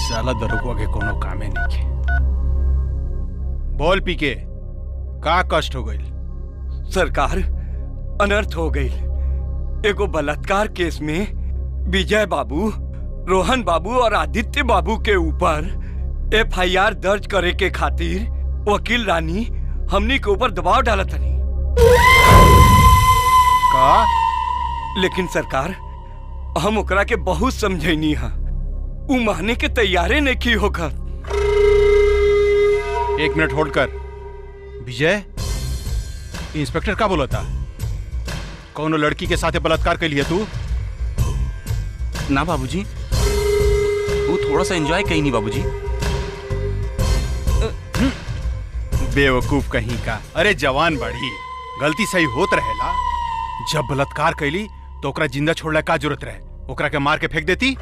साला दरोगा के कोनो कामे नहीं के। बोल पीके, का कष्ट हो गई? सरकार, अनर्थ हो गई। एगो बलात्कार केस में विजय बाबू, रोहन बाबू और आदित्य बाबू के ऊपर एफआईआर दर्ज करे के खातिर वकील रानी हमनी के ऊपर दबाव डाला तनी। का? लेकिन सरकार, हम ओकरा के बहुत समझैनी हा, उ माने के तैयारे नहीं की होकर। 1 मिनट होल्ड कर। विजय, इंस्पेक्टर का बोला था? कौन लड़की के साथ बलात्कार के लिए तू? ना बाबूजी, वो थोड़ा सा एंजॉय कहीं नहीं बाबूजी। बेवकूफ कहीं का। अरे जवान बढ़ी, गलती सही होत रहेला। जब बलात्कार कैली तो ओकरा जिंदा छोड़ला का जरूरत रहे? ओकरा के मार के फेंक देती।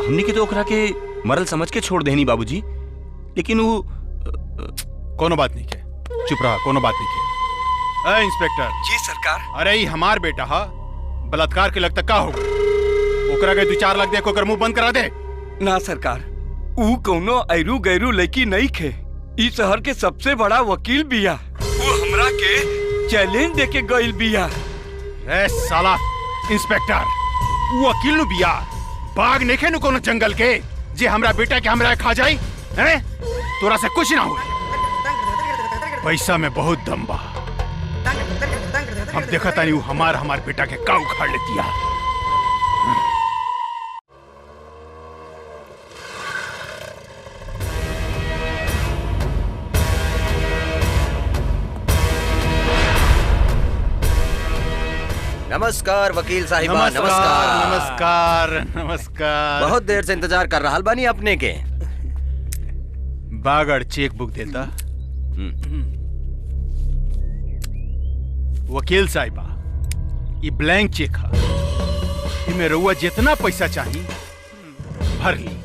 हमने के तो ओकरा के मरल समझ के छोड़ देनी बाबूजी, लेकिन वो कोनो बात नहीं के। चुप रहा, कोनो बात नहीं के। अरे इंस्पेक्टर जी सरकार। अरे ये हमार बेटा हा, बलात्कार के लगता का होगा? ओकरा के 2-4 लाख दे को मुंह बंद करा दे। ना सरकार, ऊ कौनो ऐरू गैरू लड़की नहीं खे। इस शहर के सबसे बड़ा वकील बिया। वो हमरा के चैलेंज देके गइल बिया। ए साला इंस्पेक्टर, वो वकील नु बिया, बाग नेखे नु कोनो जंगल के जे हमरा बेटा के हमरा खा जाई। हैं? तोरा से कुछ ना हो। पैसा में बहुत दम बा। हम देखा तानी वो हमार बेटा के का उखाड़ लेतिया। नमस्कार वकील साहिबा। नमस्कार नमस्कार नमस्कार। बहुत देर से इंतजार कर रहा बानी अपने के। बागड़ चेक बुक देता। वकील साहिबा, ये ब्लैंक चेक है। इमे रउआ जितना पैसा चाहिए भर ली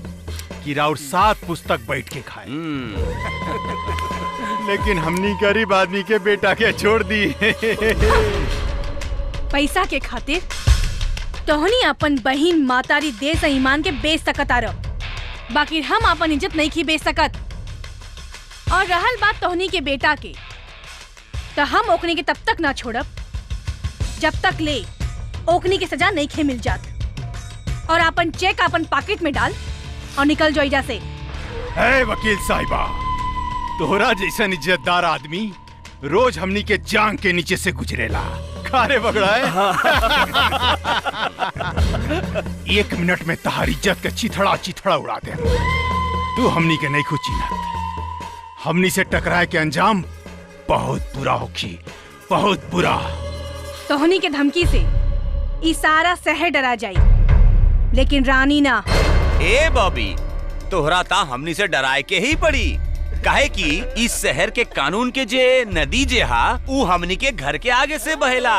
कि राउर 7 पुस्तक बैठ के खाए। लेकिन हमनी गरीब आदमी के बेटा के छोड़ दी। पैसा के खातिर तोहनी अपन बहिन मातारी देश ईमान के बेच सकत आरो, बाकी हम अपन इज्जत नहीं की बेच सकत। और रहल बात तोहनी के बेटा के, तो हम ओकनी के तब तक ना छोड़ब जब तक ले ओकनी के सजा नहीं खे मिल जात। और अपन चेक अपन पॉकेट में डाल और निकल जो इजा से। है वकील साहिबा, तोहरा जैसा इज्जतदार आदमी रोज हमनी के जांग के नीचे से गुजरेला। खारे बगड़ा है। 1 मिनट में तहारी इज्जत के चिथड़ा उड़ा दे। तू हमनी के नहीं खुची न। हमनी से टकराए के अंजाम बहुत बुरा होगी, बहुत बुरा। तोहनी के धमकी से ई सारा शहर डरा जाई, लेकिन रानी ना। ए बॉबी, तोहरा ता हमनी से डराए के ही पड़ी। काहे कि इस शहर के कानून के जे नदी जे हा ऊ हमनी के घर के आगे से बहेला।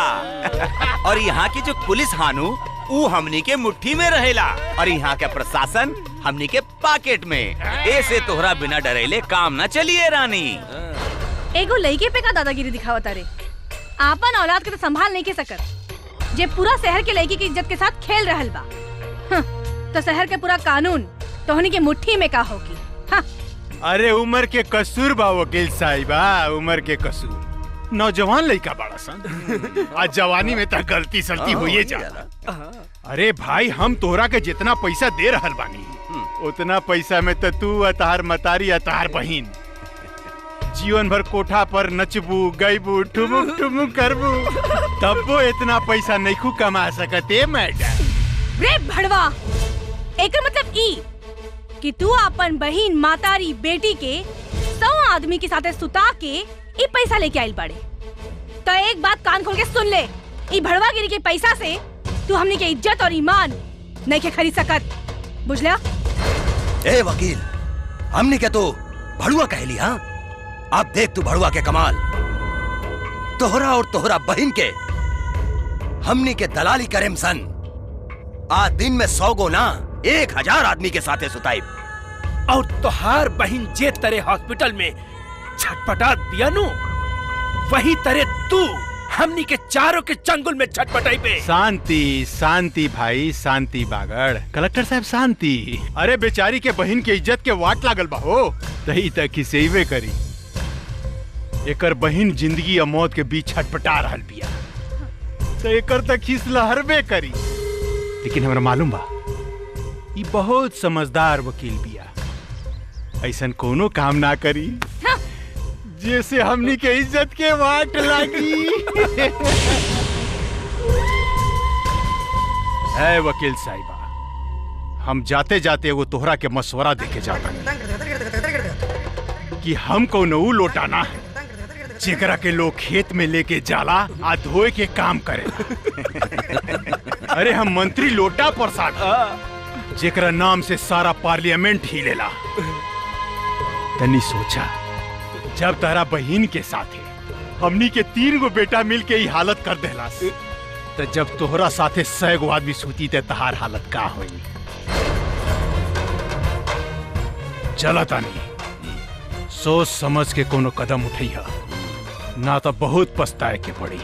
और यहाँ की जो पुलिस हानू ऊ हमनी के मुट्ठी में रहेला। और यहाँ के प्रशासन हमनी के पॉकेट में। ऐसे तोहरा बिना डरेले काम ना चलिए रानी। एगो लड़के पे का दादागिरी दिखावत रे। आपन औलाद के तो संभाल नहीं के सकत, जे पूरा शहर के लड़की की इज्जत के साथ खेल रहल बा। तो शहर के पूरा कानून तोहनी के मुट्ठी में का होगी। अरे उम्र के कसूर बा वकील साहिबा, उम्र के कसूर। नौजवान लड़का बड़ा सन, आज जवानी में तक गलती सलती होइए जाला। अरे भाई, हम तोहरा के जितना पैसा दे रहल बानी उतना पैसा में तो तू अतार मतारी अतार बहिन जीवन भर कोठा पर नचबू गईबू ठुमुक ठुमुक करबू, तब वो इतना पैसा नहीं खू कमा सकते मैडम। रे भड़वा, एकर मतलब ई कि तू अपन बहिन मातारी बेटी के 100 आदमी के साथे सुता के ई पैसा लेके आइल बाड़े। तो एक बात कान खोल के सुन ले, ई भड़वागिरी के पैसा से तू हमनी के इज्जत और ईमान नहीं के खरीद सकत, बुझला? ए वकील, हमने क्या तो भड़ुआ कह ली? हाँ, अब देख तू भड़ुआ के कमाल। तोहरा और तोहरा बहन के हमनी के दलाली करेम सन। आज दिन में 100 गो ना 1000 आदमी के साथे सुताई। और तोहार बहन जे तरे हॉस्पिटल में छटपटा दिया नु, वही तरे तू हमनी के चारों के चंगुल में छटपटाई पे। शांति शांति भाई, शांति बागड़। कलेक्टर साहब शांति। अरे बेचारी के बहन के इज्जत के वाट लागल बा हो, तही तक ही सेवे करी। एकर बहन जिंदगी और मौत के बीच छटपटा रहल बिया, तो एकर तक खीस लहरबे करी। लेकिन हमरा मालूम बा ई बहुत समझदार वकील बिया, ऐसन कोनो काम ना करी जैसे हमनी के इज्जत के वाट लागी। है वकील साहिबा, हम जाते जाते वो तोहरा के मशवरा देके जाता कि हम कोनो ऊ लोटाना है जेकरा के लोग खेत में लेके जाला आ धोए के काम करे। अरे हम मंत्री लोटा प्रसाद जेकरा नाम से सारा पार्लियामेंट ही लेला। तनी सोचा, जब तारा बहन के साथे हमनी के 3 गो बेटा मिल के ही हालत कर देलास, तो जब तोहरा साथे 100 गो आदमी सूती ते तहार हालत का होई। चला तानी, सोच समझ के कोनो कदम उठैया, ना तो बहुत पछताए के पड़ी।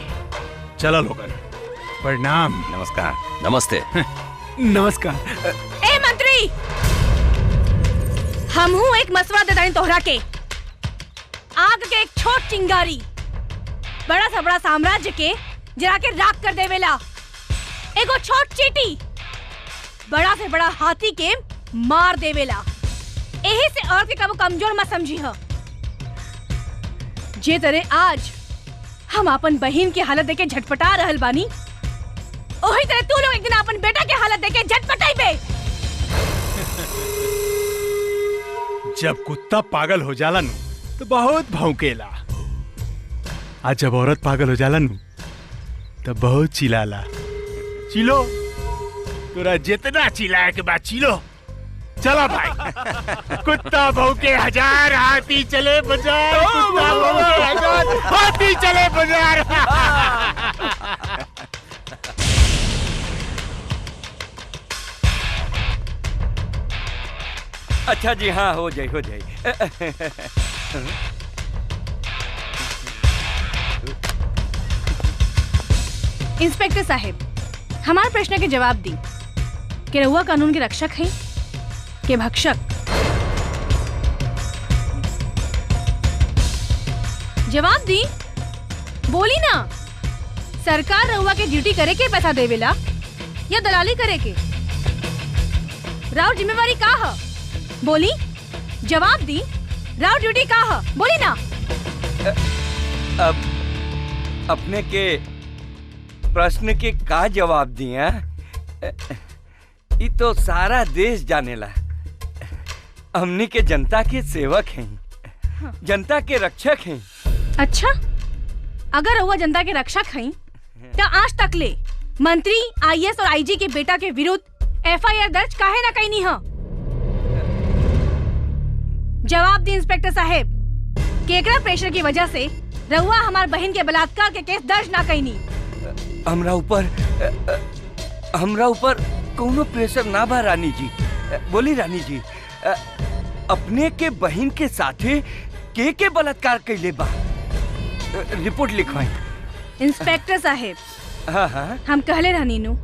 चला लोगन, प्रणाम। नमस्कार। नमस्ते। नमस्कार। ए मंत्री, हमहू एक मसवा देतानी तोहरा के। आग के एक छोट चिंगारी बड़ा सा बड़ा साम्राज्य के जरा के राख कर देवेला। एगो छोट चीटी बड़ा से बड़ा हाथी के मार देवेला। यही से और के कबो कमजोर मत समझी हो। जे तरह आज हम अपन बहन की हालत देखे झटपटा रहल बानी, वही तरह तू लोग एक दिन अपन बेटा की हालत देखे झटपटाइबे। जब कुत्ता पागल हो जाला नु तो बहुत भौंकेला, आज जब औरत पागल हो जाला नु तो बहुत चिल्लाला। चिलो, तोरा जितना चिल्लाए के बाद चिलो। चला भाई। कुत्ता भौंके 1000, हाथी चले बाजार। कुत्ता भौंके 1000, हाथी चले बाजार। अच्छा जी, हाँ, हो जाए हो जाए। इंस्पेक्टर साहब, हमारे प्रश्न के जवाब दी कि रहुआ कानून के रक्षक हैं के भक्षक? जवाब दी, बोली ना। सरकार रहुआ के ड्यूटी करे के पैसा देवेला या दलाली करे के? राव जिम्मेवारी का है? बोली, जवाब दी। राव ड्यूटी का है? बोली ना। अब अपने के प्रश्न के का जवाब दिया? ये तो सारा देश जानेला। हमनी के जनता के सेवक हैं, जनता के रक्षक हैं। अच्छा, अगर रहुआ जनता के रक्षक हैं, तो आज तक ले मंत्री, आईएएस और आईजी के बेटा के विरुद्ध एफआईआर दर्ज काहे ना कईनी है? जवाब दी इंस्पेक्टर साहब, केकरा प्रेशर की वजह से रहुआ हमार बहन के बलात्कार के केस दर्ज ना कईनी? हमरा ऊपर कोनो प्रेशर ना बा रानी जी। बोली रानी जी, अपने के बहन के साथे के बलात्कार कैले बा? रिपोर्ट लिखवाई। इंस्पेक्टर साहब, हाँ हाँ, हम कहले रहनी नु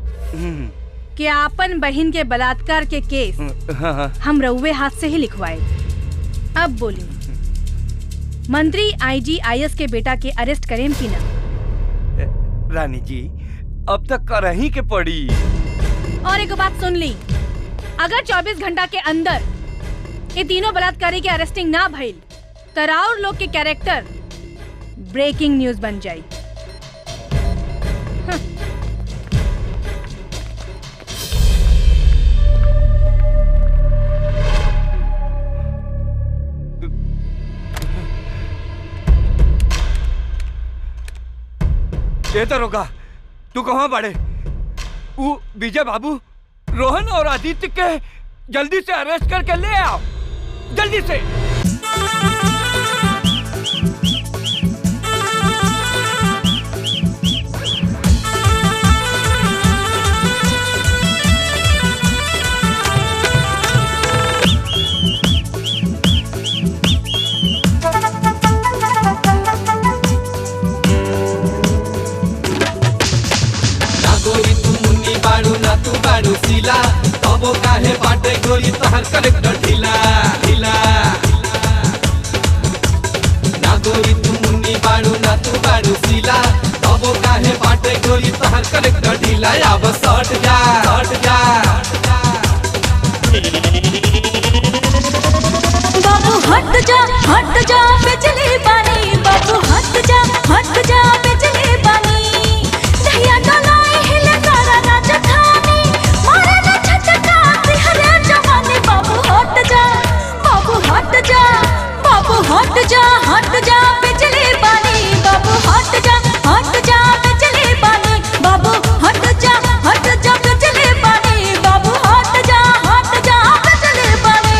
कि आपन बहन के बलात्कार के केस हम रउवे हाथ से ही लिखवाए। अब बोली, मंत्री, आईजी, आईएएस के बेटा के अरेस्ट करें कि ना? रानी जी, अब तक करही के पड़ी। और एक बात सुन ली, अगर 24 घंटा के अंदर ये तीनों बलात्कारी के अरेस्टिंग ना भइल, तो राउर लोग के कैरेक्टर ब्रेकिंग न्यूज बन जाई। ये तो रोका, तू कहाँ बड़े? वो विजय बाबू, रोहन और आदित्य के जल्दी से अरेस्ट करके ले आओ, जल्दी से। ना तू बाड़ू सीला तबो काहे बाटे गोरी तहर कलेक्टर ढीला ढीला ना गोरी तू मुन्नी बाड़ू ना तू बाड़ू सीला तबो काहे बाटे गोरी तहर कलेक्टर ढीला अब सट जा बाबू हट जा बिजली पानी बाबू हट जा बिजली पानी दहिया डोलाई हिले तारा राजा खानी मारे ना छटका तिहरे जवानी बाबू हट जा बिजली पानी बाबू हट जा बिजली पानी बाबू हट जा बिजली पानी बाबू हट जा बिजली पानी।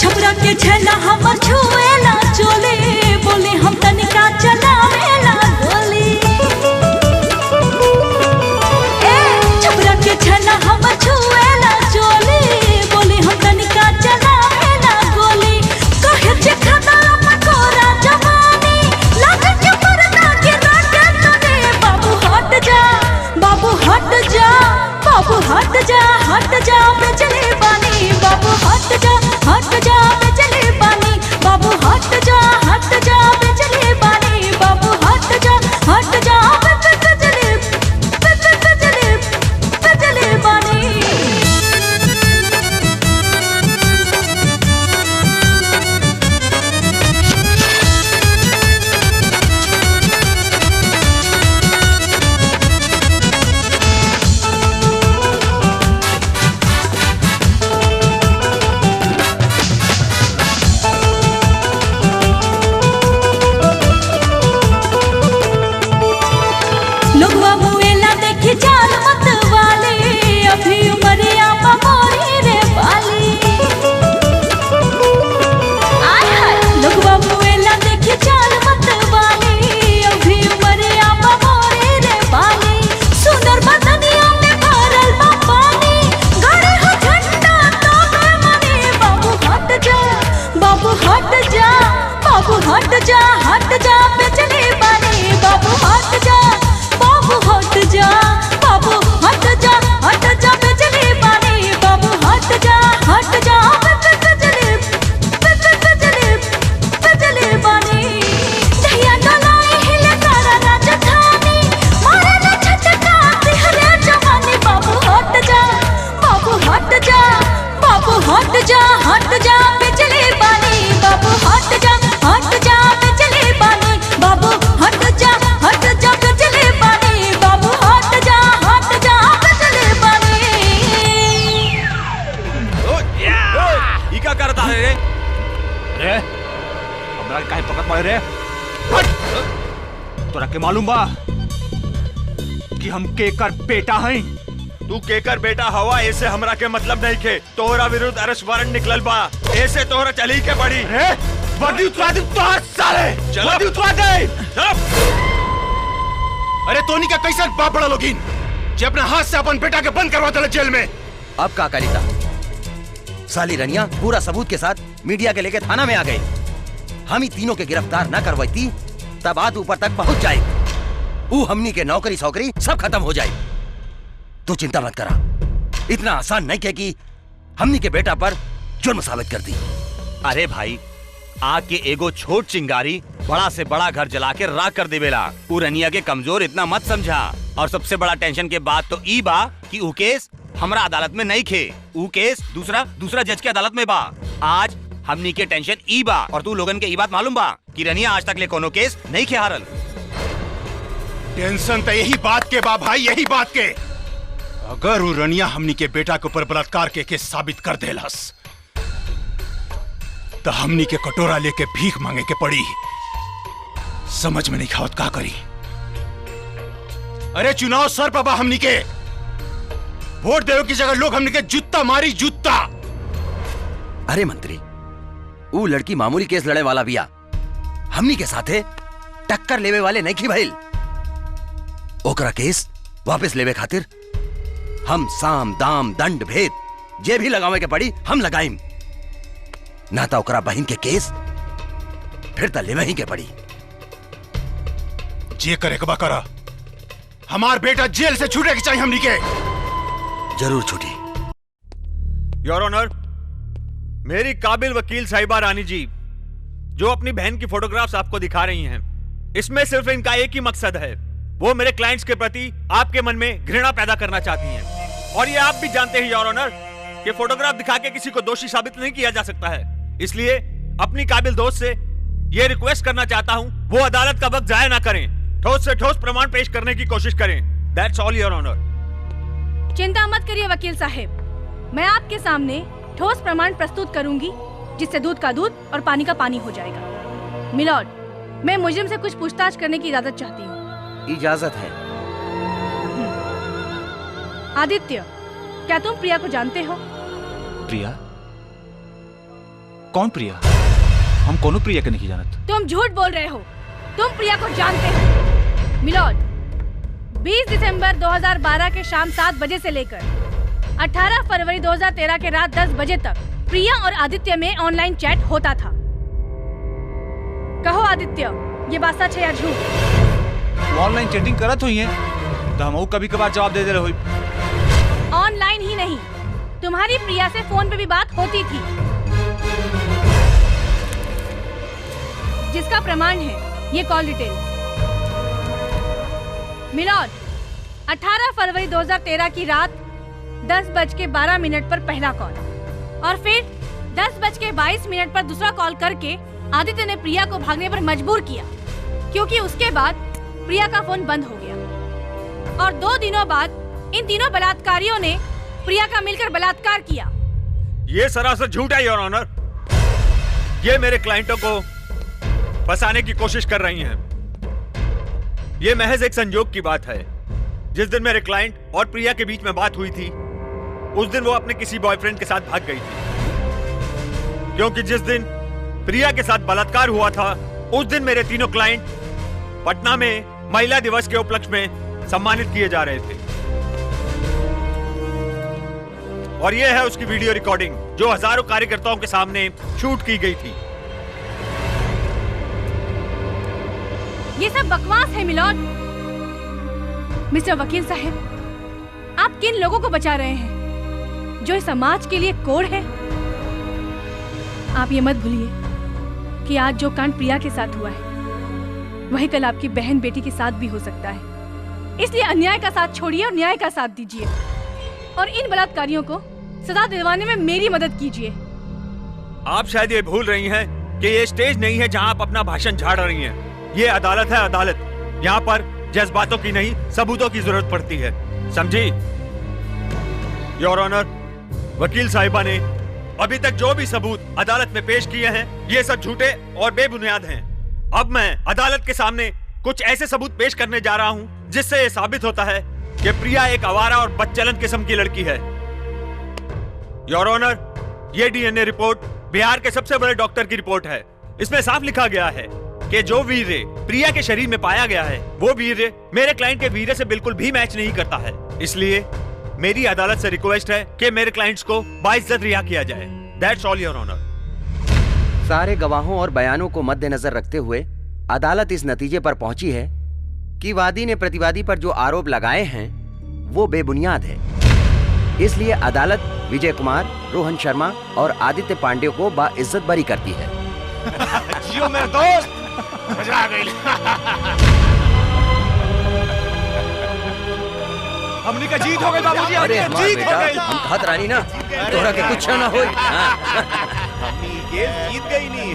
छपरा के छेना हमर छुएला चोले बोले हम तनिका चलावेला गोली ए छपरा के छेना हमर छुएला चोले बोले हम तनिका चलावेला गोली कहे जे खाता पकोरा जवानी लागे के परदा के राटे तने बाबू हट जा बिजली पानी बाबू हट जा बिजली पानी बाबू हट जा बिजली पानी बाबू हट जा बिजली पानी। लोगवा मुएला देखी जान मत वाले अभी उमरिया मोरी रे वाली आय हाय लोगवा मुएला देखी जान मत वाले अभी उमरिया मोरी रे वाली सुंदर बदनिया में भरल बा पानी गड़े हो झंडा तो मने बाबू हट जा बिजली पानी बाबू हट जा बिजली पानी बाबू हट जा बिजली पानी दहिया डोलाई हिले तारा राजा खानी मारे ना छटका तिहरे जवानी बाबू हट जा बिजली पानी बाबू हट जा बिजली पानी बाबू हट जा बिजली पानी बाबू हट जा बिजली पानी। ई का करता रे हमरा काहे पकड़ पाए रे? हट तोरा के मालूम बा कि हम केकर बेटा हई? तू केकर बेटा हवा ऐसे हमरा के मतलब नहीं के तोहरा विरुद्ध अरेस्ट वारंट निकलल बा ऐसे तोहरा चली के पड़ी वर्दी उतरा दे तोहर साले चलो वर्दी उतरा दे चलो। अरे तोनी का कैसा बाप बड़ा लोगिन जे अपने हाथ से अपन बेटा के बंद करवा देला जेल में। अब का करीता साली रनिया पूरा सबूत के साथ मीडिया के लेके थाना में आ गए। हम ही तीनों के गिरफ्तार न करवाती तब बात ऊपर तक पहुंच जाए, वो हमनी के नौकरी सौकरी सब खत्म हो जाए। तू चिंता मत करा, इतना आसान नहीं है कि हमनी के बेटा पर जुर्म साबित कर दी। अरे भाई आग के एगो छोट चिंगारी बड़ा से बड़ा घर जला के राख कर देवेला। उ रनिया के कमजोर इतना मत समझा। और सबसे बड़ा टेंशन के बात तो ई बा कि उ केस हमरा अदालत में नहीं खे, उ केस दूसरा जज के अदालत में बा। आज हमनी के टेंशन ई बा और तू लोगन के ई बात मालूम बा कि रनिया आज तक ले कोनो केस नहीं खे हारल। टेंशन तो यही बात के बा भाई, यही बात के। अगर वो रनिया हमनी के बेटा के ऊपर बलात्कार के केस साबित कर देलस तो हमनी के कटोरा लेके भीख मांगे के पड़ी। समझ में नहीं खावत का करी। अरे चुनाव सर पापा हमनी के वोट देवे की जगह लोग हमनी के जूता मारी जूता। अरे मंत्री, वो लड़की मामूली केस लड़े वाला बिया, हमनी के साथे टक्कर लेवे वाले नहीं की भइल। ओकरा केस वापस लेवे खातिर हम साम दाम दंड भेद जे भी लगावे के पड़ी हम लगाइम, ना तो ओकरा बहन के केस फिर तो लेवे ही के पड़ी। जे करे कबा करा, हमार बेटा जेल से छूटे के चाहिए हमनी के। जरूर छूटी। योर ऑनर, मेरी काबिल वकील साहिबा रानी जी जो अपनी बहन की फोटोग्राफ्स आपको दिखा रही हैं, इसमें सिर्फ इनका एक ही मकसद है, वो मेरे क्लाइंट्स के प्रति आपके मन में घृणा पैदा करना चाहती हैं। और ये आप भी जानते हैं योर ऑनर कि फोटोग्राफ दिखा के किसी को दोषी साबित नहीं किया जा सकता है। इसलिए अपनी काबिल दोस्त से ये रिक्वेस्ट करना चाहता हूं, वो अदालत का वक्त जाया ना करें, ठोस से ठोस प्रमाण पेश करने की कोशिश करें। That's all your honour. चिंता मत करिए वकील साहब, मैं आपके सामने ठोस प्रमाण प्रस्तुत करूंगी जिससे दूध का दूध और पानी का पानी हो जाएगा। मिलॉर्ड, मैं मुजरिम से कुछ पूछताछ करने की इजाजत चाहती हूँ। इजाजत है। आदित्य, क्या तुम प्रिया को जानते हो? प्रिया? कौन प्रिया? हम कौन प्रिया के नहीं जानत। तुम झूठ बोल रहे हो, तुम प्रिया को जानते हो। मिलॉर्ड, 20 दिसंबर 2012 के शाम 7 बजे से लेकर 18 फरवरी 2013 के रात 10 बजे तक प्रिया और आदित्य में ऑनलाइन चैट होता था। कहो आदित्य, ये बात सच है या झूठ? ऑनलाइन चैटिंग करत हुई है तो हम कभी कभार जवाब दे दे रहे हुई। ऑनलाइन ही नहीं, तुम्हारी प्रिया से फोन पे भी बात होती थी, जिसका प्रमाण है ये कॉल डिटेल। मिलॉर्ड, 18 फरवरी 2013 की रात 10:12 पर पहला कॉल और फिर 10:22 पर दूसरा कॉल करके आदित्य ने प्रिया को भागने पर मजबूर किया, क्योंकि उसके बाद प्रिया का फोन बंद हो गया और 2 दिनों बाद इन तीनों बलात्कारियों ने प्रिया का मिलकर बलात्कार किया। ये सरासर झूठ है योर ऑनर। ये मेरे क्लाइंटों को फंसाने की कोशिश कर रही हैं। ये महज एक संयोग की बात है। जिस दिन मेरे क्लाइंट और प्रिया के बीच में बात हुई थी, उस दिन वो अपने किसी बॉयफ्रेंड के साथ भाग गई थी, क्योंकि जिस दिन प्रिया के साथ बलात्कार हुआ था, उस दिन मेरे तीनों क्लाइंट पटना में महिला दिवस के उपलक्ष्य में सम्मानित किए जा रहे थे। और यह है उसकी वीडियो रिकॉर्डिंग जो हजारों कार्यकर्ताओं के सामने शूट की गई थी। ये सब बकवास है मिलॉर्ड। मिस्टर वकील साहब, आप किन लोगों को बचा रहे हैं जो इस समाज के लिए कोड़ है? आप ये मत भूलिए कि आज जो कांड प्रिया के साथ हुआ है वही कल आपकी बहन बेटी के साथ भी हो सकता है। इसलिए अन्याय का साथ छोड़िए और न्याय का साथ दीजिए और इन बलात्कारियों को सजा दिलवाने में मेरी मदद कीजिए। आप शायद ये भूल रही हैं कि ये स्टेज नहीं है जहां आप अपना भाषण झाड़ रही हैं। ये अदालत है, अदालत। यहाँ पर जज्बातों की नहीं, सबूतों की जरूरत पड़ती है, समझी? योर ऑनर, वकील साहिबा ने अभी तक जो भी सबूत अदालत में पेश किए हैं, ये सब झूठे और बेबुनियाद हैं। अब मैं अदालत के सामने कुछ ऐसे सबूत पेश करने जा रहा हूँ जिससे ये साबित होता है कि प्रिया एक आवारा और बदचलन किस्म की लड़की है। योर ऑनर, ये डीएनए रिपोर्ट बिहार के सबसे बड़े डॉक्टर की रिपोर्ट है। इसमें साफ लिखा गया है कि जो वीर्य प्रिया के शरीर में पाया गया है, वो वीर्य मेरे क्लाइंट के वीर्य से बिल्कुल भी मैच नहीं करता है। इसलिए मेरी अदालत से रिक्वेस्ट है कि मेरे क्लाइंट्स को बाइज्जत रिहा किया जाए। That's all your honour. सारे गवाहों और बयानों को मद्देनजर रखते हुए अदालत इस नतीजे पर पहुंची है कि वादी ने प्रतिवादी पर जो आरोप लगाए हैं वो बेबुनियाद है। इसलिए अदालत विजय कुमार, रोहन शर्मा और आदित्य पांडे को बाइज्जत बरी करती है। जियो मेरे दोस्त, मजा आ गई। हमनी का जीत हो गई बाबूजी। अरे जीत हो गई। हम खत रानी ना, तोरा के कुछ ना होई। केस जीत गई नहीं।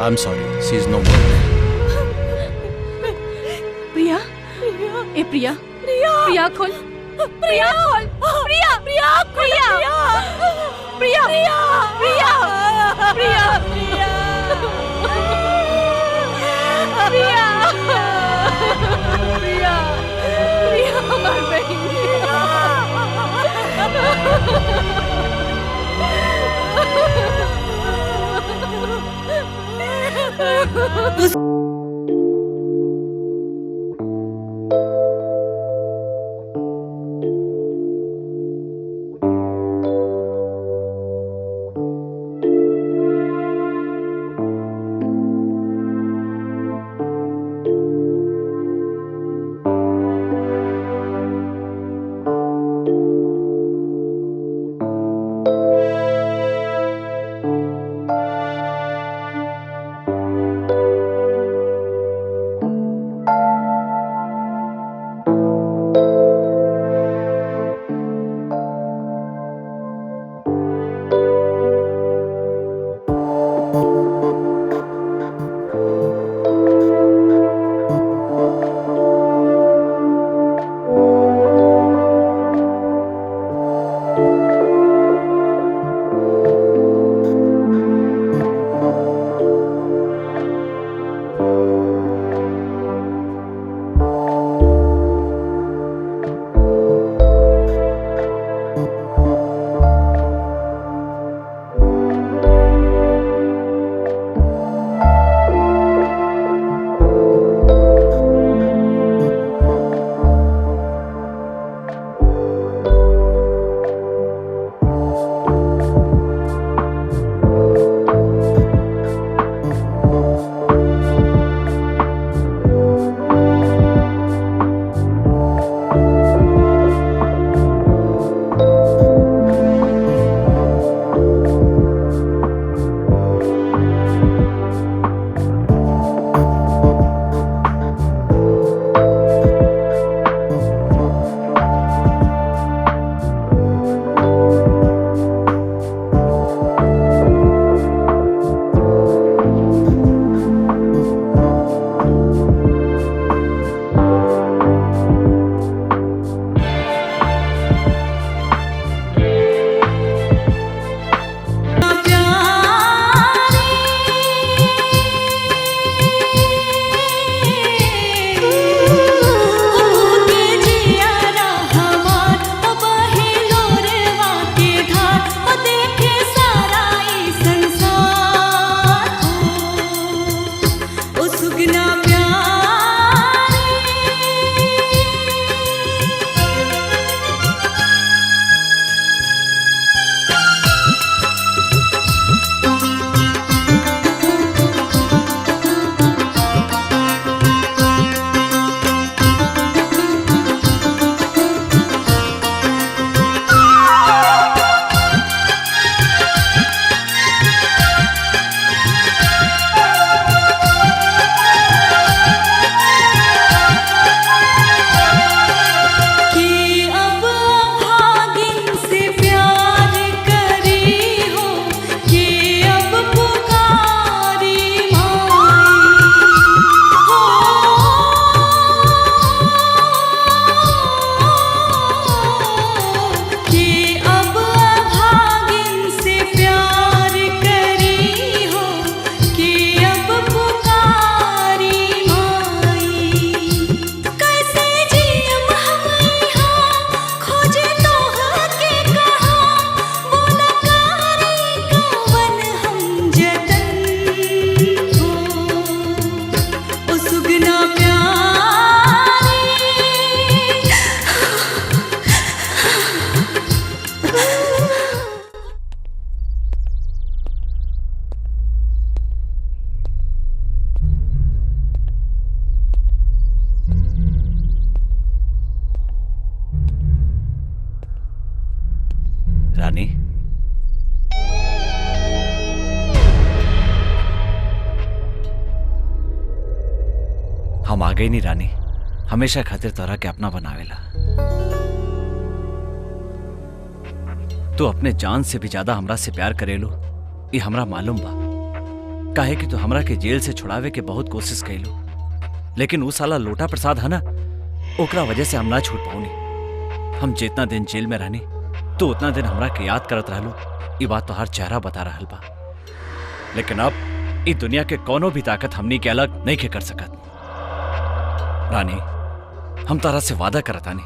I'm sorry, she is no more. Priya ए प्रिया प्रिया खोल प्रिया खोल प्रिया प्रिया प्रिया प्रिया प्रिया प्रिया प्रिया प्रिया प्रिया प्रिया हमार बहन हम आ गई नहीं रानी, हमेशा खातिर तोरा के अपना बनावेला। तू अपने जान से भी ज्यादा हमरा से प्यार करेलो, ये हमरा मालूम बा। काहे कि तू हमरा के जेल से छुड़ावे के बहुत कोशिश कैलो, लेकिन वो साला लोटा प्रसाद है ना, ओकरा वजह से हम ना छूट पाऊनी। हम जितना दिन जेल में रहनी तो उतना दिन हमरा के याद करत रहलो, ये बात तो हर चेहरा बता रहल बा। लेकिन अब इस दुनिया के कोनो भी ताकत हमनी के अलग नहीं के कर सकत। रानी, हम तारा से वादा करतानी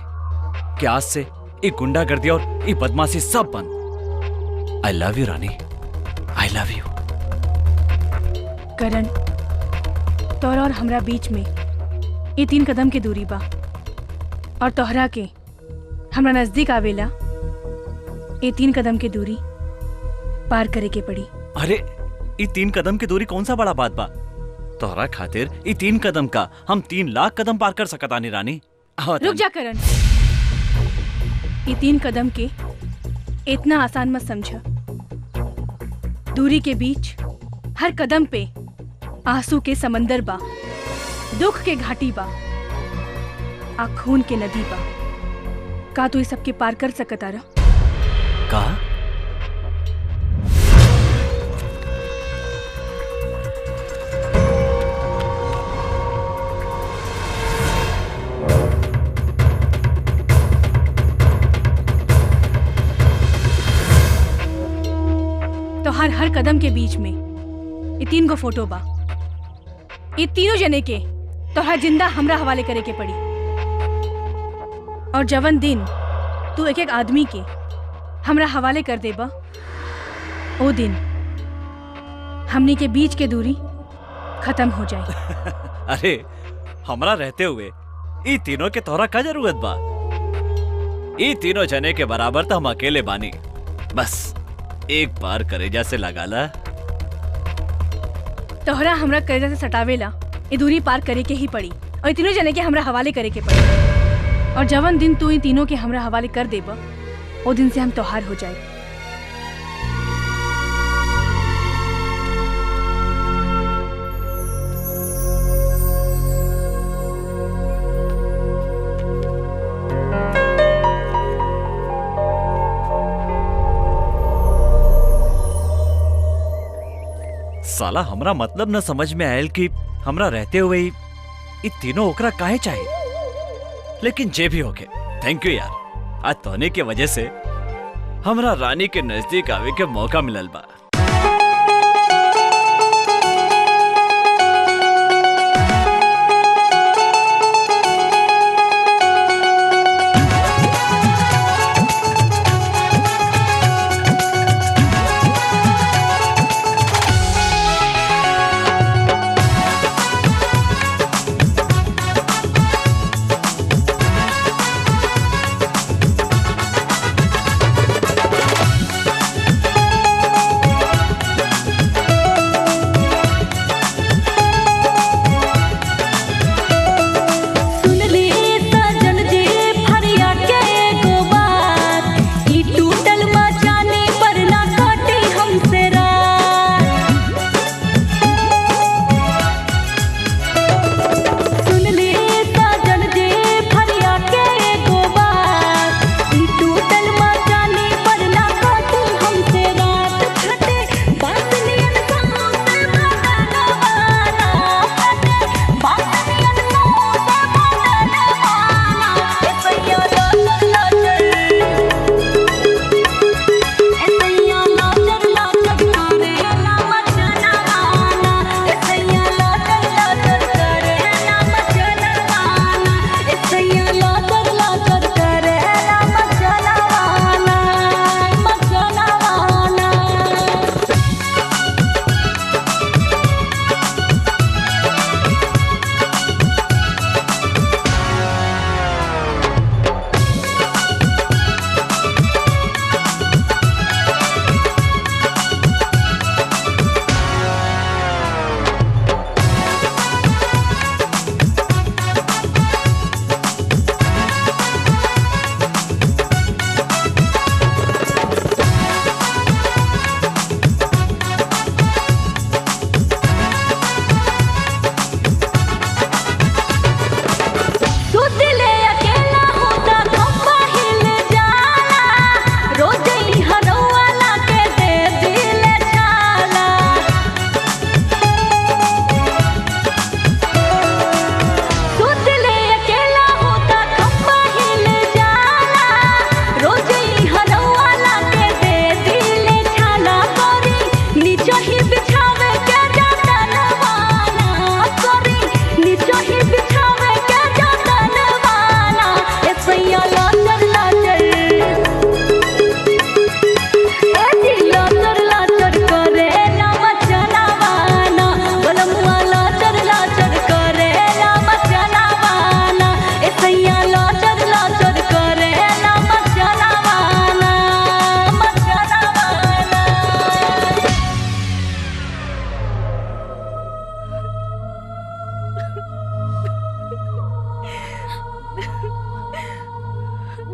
कि आज से ये गुंडागर्दी और ये बदमाशी सब बंद। I love you Rani, I love you. Karan, तोरा और हमरा बीच में ये 3 कदम की दूरी बा, और तोहरा के हमरा नजदीक आवेला ये 3 कदम की दूरी पार करे के पड़ी। अरे ये 3 कदम की दूरी कौन सा बड़ा बात बा? तोहरा खातिर ये 3 कदम का हम 3 लाख कदम पार कर सकतानी रानी। रुक जा करण, ये 3 कदम के इतना आसान मत समझा। दूरी के बीच हर कदम पे आंसू के समंदर बा, दुख के घाटी बा, आ खून के नदी बा। का तू इस सबके पार कर सकता रहा? का? तो हर कदम के बीच में ये 3 गो फोटो बा। ये तीनों जने के तोहरा जिंदा हमरा हवाले करे के पड़ी। और जवन दिन तू एक एक आदमी के हमरा हवाले कर देबा, ओ दिन हमनी के बीच के दूरी खत्म हो जाए। अरे हमरा रहते हुए ये तीनों के तोहरा का जरूरत बा? ये तीनों जने के बराबर तो हम अकेले बानी। बस एक बार करेजा से लगाला। तोहरा हमरा करेजा से सटावेला ये दूरी पार करे के ही पड़ी, और ये तीनों जने के हमरा हवाले करे के पड़ी। और जवन दिन तू इन तीनों के हमरा हवाले कर देबा, वो दिन से हम तोहार हो जाए। साला हमरा मतलब न समझ में आयल कि हमरा रहते हुए ये तीनों ओकरा काहे चाहिए। लेकिन जे भी होके थैंक यू यार, आज तोहने के वजह से हमरा रानी के नजदीक आवे के मौका मिलल बा।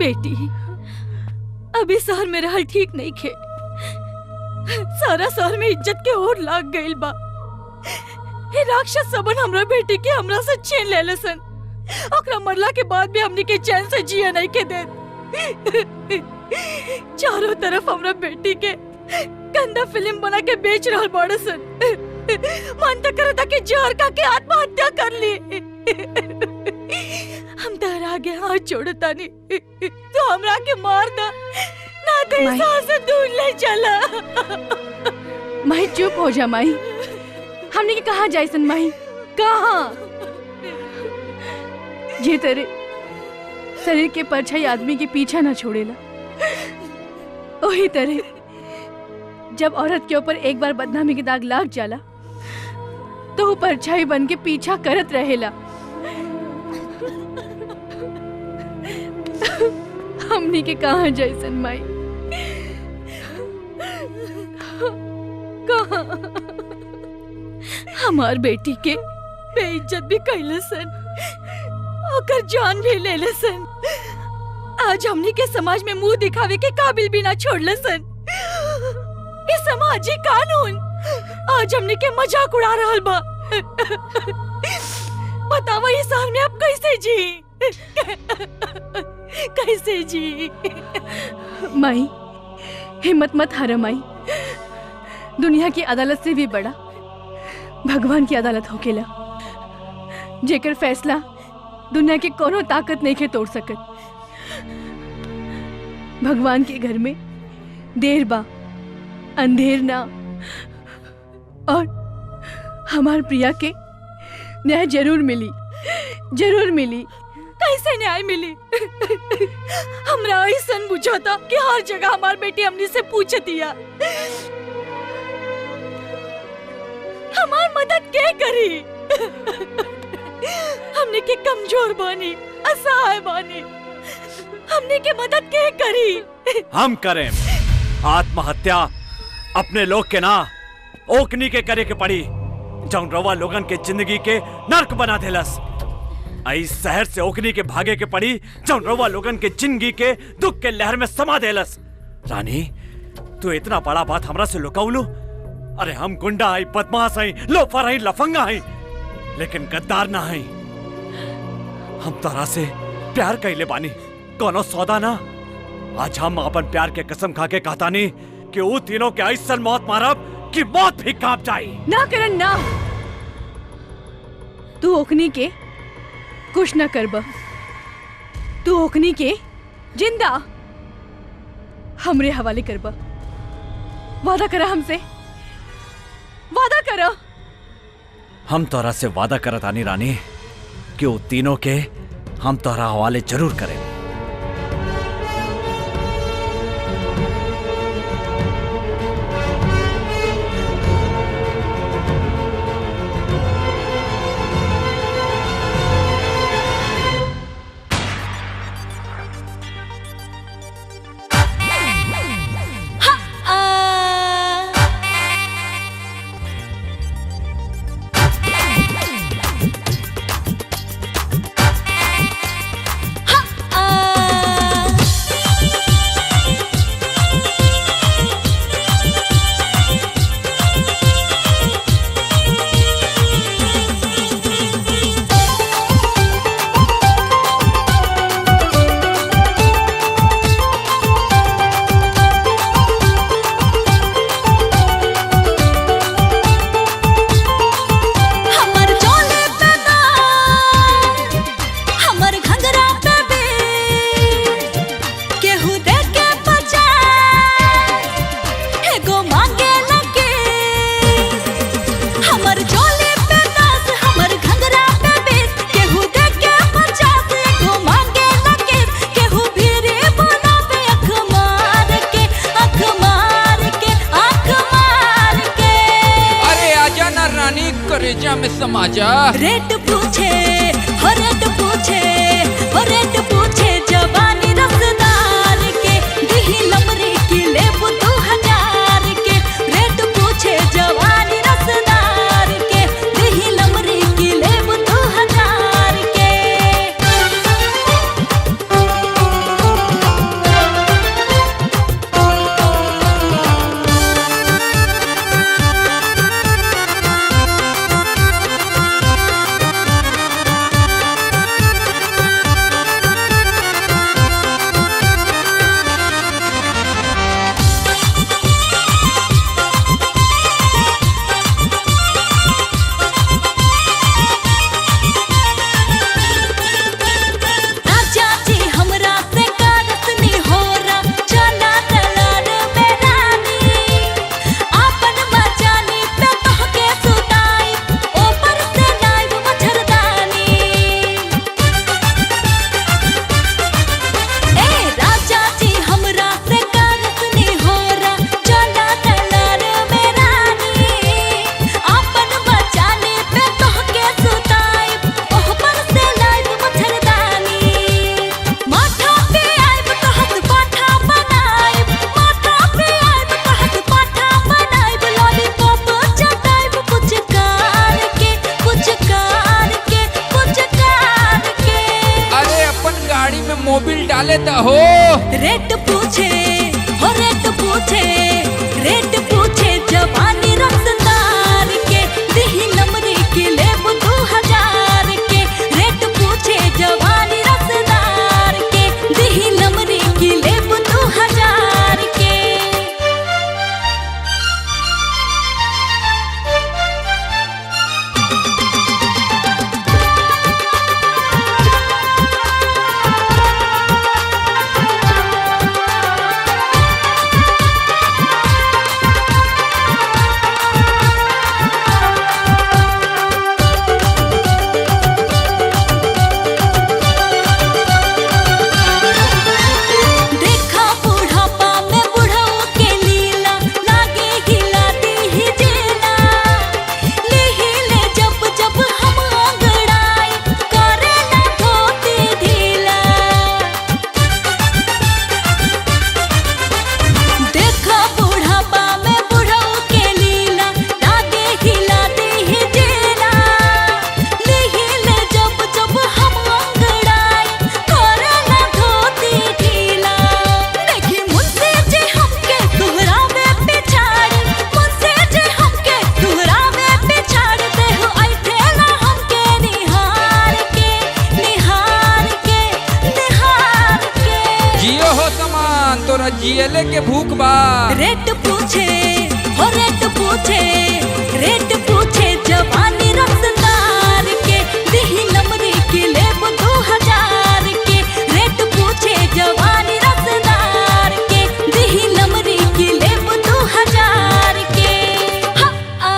बेटी अभी शहर में रहल ठीक नहीं खे। सारा शहर में इज्जत के ओर लाग गइल बा। हे राक्षस सबन हमरा बेटी के हमरा से छीन लेले सन। ओकरा मरला के बाद भी हमनी के चैन से जिया नहीं के दे। चारों तरफ हमरा बेटी के गंदा फिल्म बना के बेच रहल बाड़े सन। मन तो करता कि जहर खा के आत्महत्या कर ली। हम तहरा आगे हाथ जोड़तानी, तो हमरा के मार दा ना तो सांस से दूर ले चला। माही चुप हो जा माही। हमने के कहा जाइसन माही, कहाँ ये तेरे शरीर के परछाई आदमी के पीछा ना छोड़ेला। वही तरह जब औरत के ऊपर एक बार बदनामी के दाग लाग जाला तो वो परछाई बन के पीछा करत रहेला। हमनी के कहा जैसन माई, कहाँ हमार बेटी के बेइज्जत भी कैले सन, ओकर जान भी ले ले सन। आज हमनी के समाज में मुंह दिखावे के काबिल भी ना छोड़ले सन। ये समाजी कानून आज हमनी के मजाक उड़ा रहल बा। बतावा इस शहर में अब कैसे जी, कैसे जी? माई हिम्मत मत हारा माई। दुनिया की अदालत से भी बड़ा भगवान की अदालत होकेला, जेकर फैसला दुनिया की कोनो ताकत नहीं के तोड़ सकत। भगवान के घर में देर बा अंधेर ना, और हमार प्रिया के न्याय जरूर मिली, जरूर मिली। कैसे न्याय मिली? हमरा ऐसन बुझाता कि हर जगह हमार बेटी हमनी से पूछतिया। हमार मदद के करी? हमने के कमजोर बानी, असहाय बानी, हमने के मदद के करी? हम करें आत्महत्या अपने लोग के ना ओकनी के करे के पड़ी, जौन रवा लोगन के जिंदगी के नर्क बना देलस। इस शहर से ओकनी के भागे के पड़ी, जौन रवा लोगन के जिंदगी के दुख के लहर में समा देलस। रानी तू इतना बड़ा बात हमरा से लुकाउलू? अरे हम गुंडा आई, बदमाश आई, लोफर आई, लफंगा आई, लेकिन गद्दार ना आई। हम तोरा से प्यार कैले बानी, कोनो सौदा ना। आज हम अपन प्यार के कसम खा के कहतानी कि वो तीनों के ऐसन मौत मारब कि मौत भी कांप जाई। ना करन ना, तू ओखनी के कुछ न करबा। तू ओखनी के जिंदा हमरे हवाले करबा। वादा करा हमसे, वादा करा। हम तोरा से वादा करतानी रानी कि वो तीनों के हम तोरा हवाले जरूर करें। रेट पूछे हो, रेट पूछे हो, रेट पूछे जवानी रसदार के, दिही नंबरी की लेबू 2000 के। रेट पूछे जवानी रसदार के, दिही नंबरी की लेबू 2000 के। बेटा हो। रेट पूछे हो रेट पूछे, रेट पूछे जवानी रफ्तार के, दिही नमरी के लेब 2000 के। रेट पूछे जवानी रफ्तार के, दिही नमरी के लेब 2000 के। देखा बुढ़ापा में बुढ़ऊ के लीला, लागे हिला दीही जेला। लिहिले जब जब हम अंगड़ाई, करे ना धोती ढीला। देखा बुढ़ापा में बुढ़ऊ के लीला, लागे हिला दीही जेला। लिहिले जब जब हम अंगड़ाई, करे ना धोती ढीला। देखी मुझसे जे हमके दुहरावे पिछाड़ी, मुझसे जे हमके दुहरावे पिछाड़ी। देहो ऐठेला हमके निहार के, निहार के, निहार के। जियो हो समान, तोरा जियले के भूख बा। रेट पूछे हो रेट पूछे, रेट पूछे जवानी रफ्तार के, दिही नमरी के लेब 2000 के। रेट पूछे जवानी रफ्तार के, दिही नमरी के लेब 2000 के। हा आ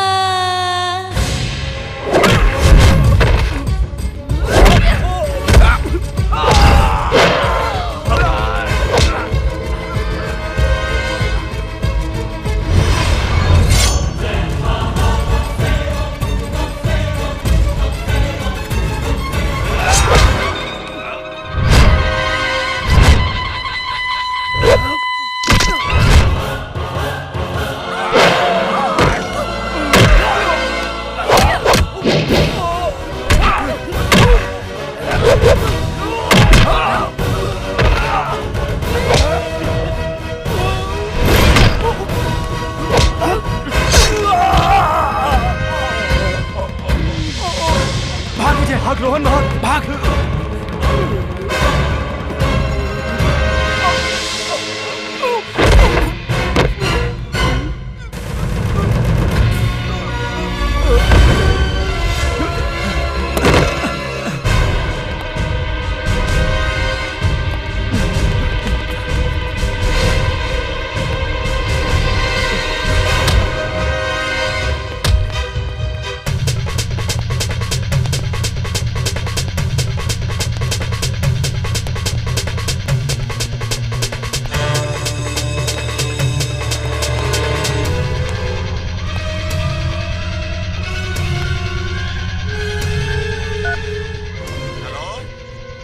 भाग विजय, भाग रोहन, भाग भाग।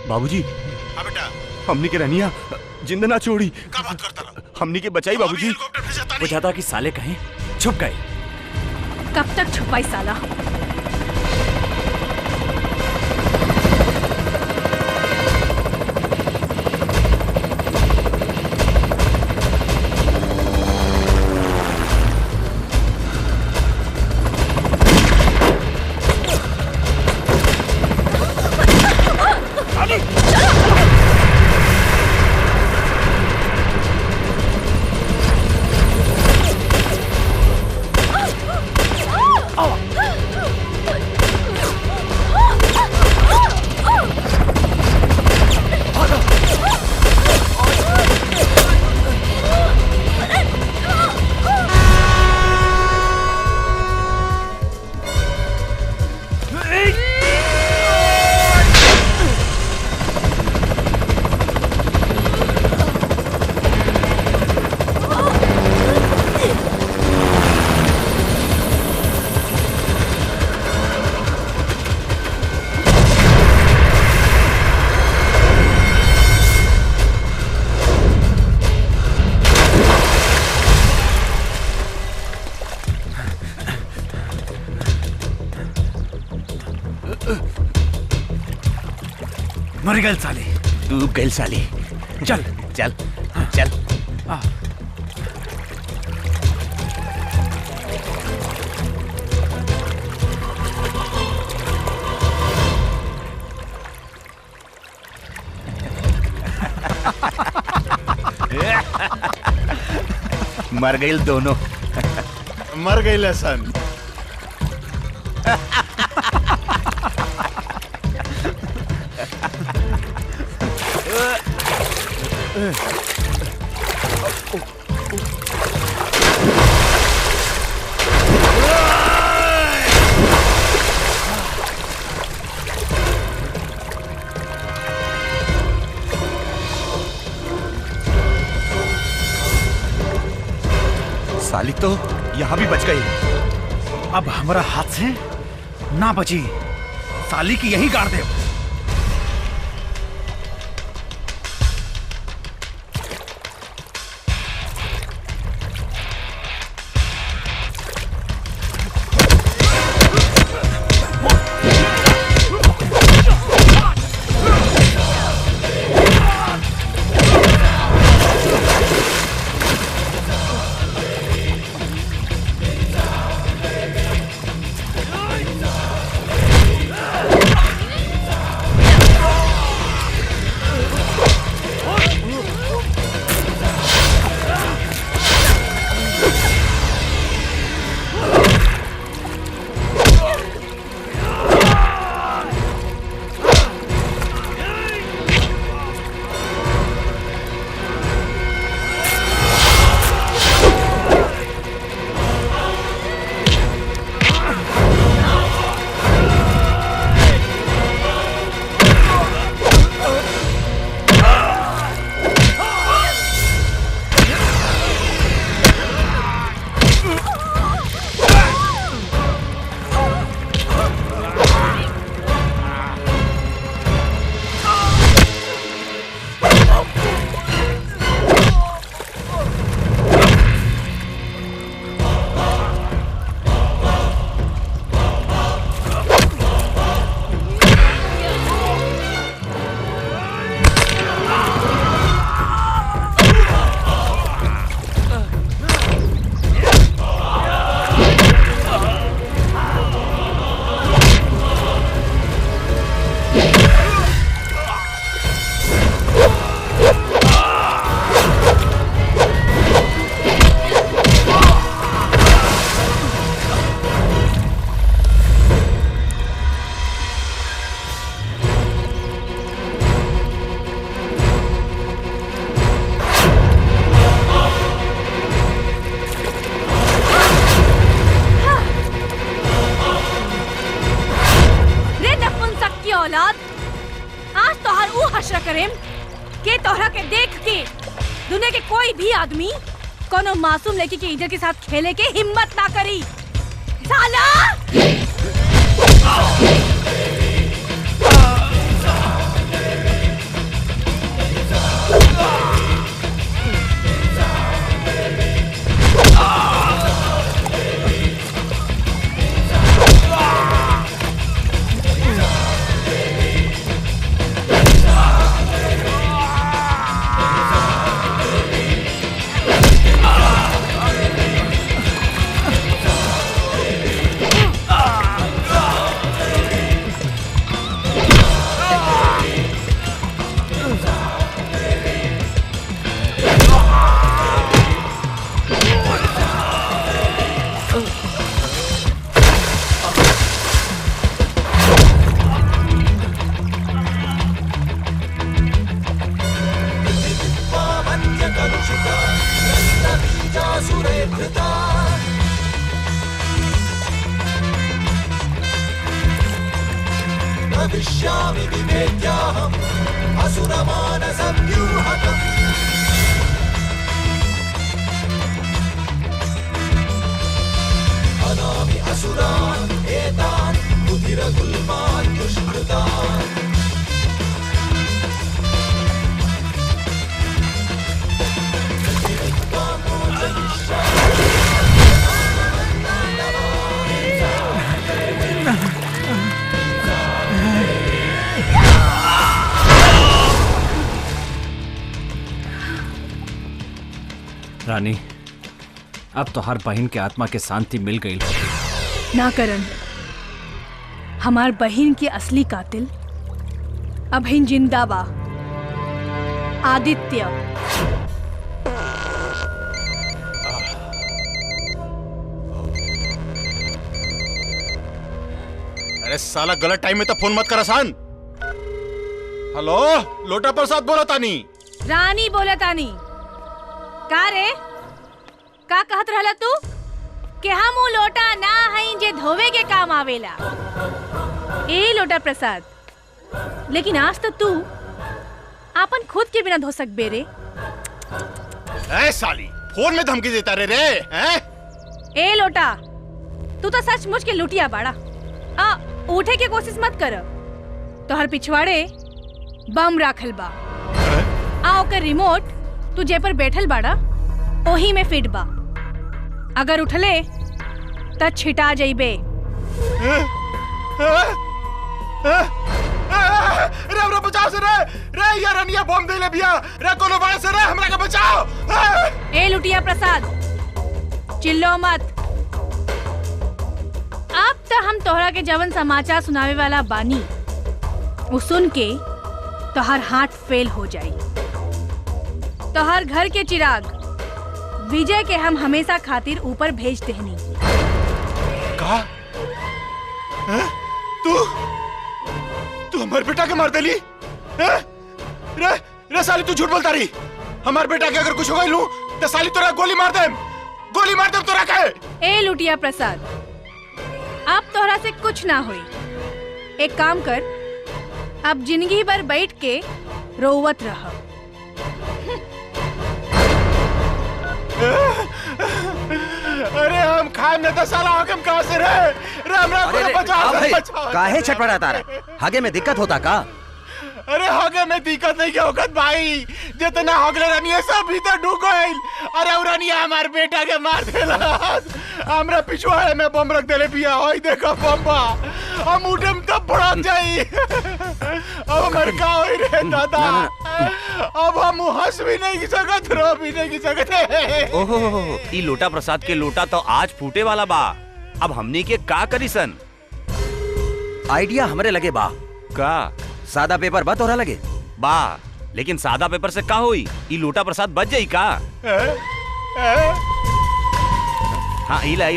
बाबूजी, हाँ बेटा, हमनी के रनिया जिंदा ना छोड़ी। का बात करता रहा? हमनी के बचाई बाबूजी। वो ज्यादा कि साले कहीं छुप गए। कब तक छुपाई साला? मर गल साले। डूब गल साले। चल चल चल। मर गई दोनों। मर गई लसन। साली तो यहाँ भी बच गई। अब हमारा हाथ से ना बची, साली की यही गाड़ दे। औलाद, आज तोहर ऊ हश्र करेम के तोहरा के देख के दुनिया के कोई भी आदमी कोनो मासूम लड़की के इज्जत के साथ खेले के हिम्मत ना करी। साला! भविष्यामि विवेक्याहम् असुरमानसव्यूहकम् हनामि असुरान् एतान् बुधिरगुल्मान् दुष्कृतान् रानी, अब तो हर बहन के आत्मा के शांति मिल गई। ना करण, हमार बहन की असली कातिल अभिन जिंदा बा, आदित्य। अरे साला गलत टाइम में तो फोन मत कर आसान। हेलो, लोटा प्रसाद बोला तानी। रानी बोला तानी। का रे, का कहत रहला तू कि हम उ लोटा ना हई जे धोवे के काम आवेला। ए लोटा प्रसाद, लेकिन आज तो तू आपन खुद के बिना धो सकबे रे। ए साली, फोन में धमकी देता रे हैं? ए लोटा, तू तो सचमुच के लुटिया बाड़ा। उठे के कोशिश मत कर, तोहर पिछवाड़े बम राखल बा। ओकर रिमोट तू जे पर बैठल बाड़ा ओही में फिट बा। अगर उठले त छिटा जइबे। रे बचाओ से रे यार, रनिया बम दे ले बिया रे, कोनो बात से रे हमरा के बचाओ। ए लुटिया प्रसाद, चिल्लो मत। अब तो हम तोहरा के जवन समाचार सुनावे वाला बानी वो सुन के तोहर हार्ट फेल हो जाई। तोहर घर के चिराग विजय के हम हमेशा खातिर ऊपर भेज देहनी। का? तू हमारे बेटा के मार देली? रे साली, तू झूठ बोलता रही। हमारे बेटा के अगर कुछ हो गई तो साली तोरा गोली मार देम तोरा के। ए लुटिया प्रसाद, अब तोहरा से कुछ ना होई। एक काम कर, अब जिंदगी भर बैठ के रोवत रह। अरे हम खाए में तो साला हकम कहां से रे हमरा को बचाओ। काहे छटपटाता रहा? आगे में दिक्कत होता का? अरे आगे में दिक्कत नहीं क्या होगत भाई, जितना हगले रनिया सब भीतर ढुक गइल। अरे उरनिया हमार बेटा के मार देला, हमरा पिछवाड़े में बम रख देले बिया। ओई देखो बम्बा, हम उठम तब भड़क जाई। अब हमर का होई रे दादा? अब हम हंस भी नहीं सकत, रो भी नहीं सकत। ओहो, ई लोटा प्रसाद के लोटा तो आज फूटे वाला बा। अब हमनी के का करीसन? आइडिया हमरे लगे बा। का? सादा पेपर बा तोहरा लगे बा, लेकिन सादा पेपर से का होई? ई लोटा प्रसाद बच जाई का? हाँ, इला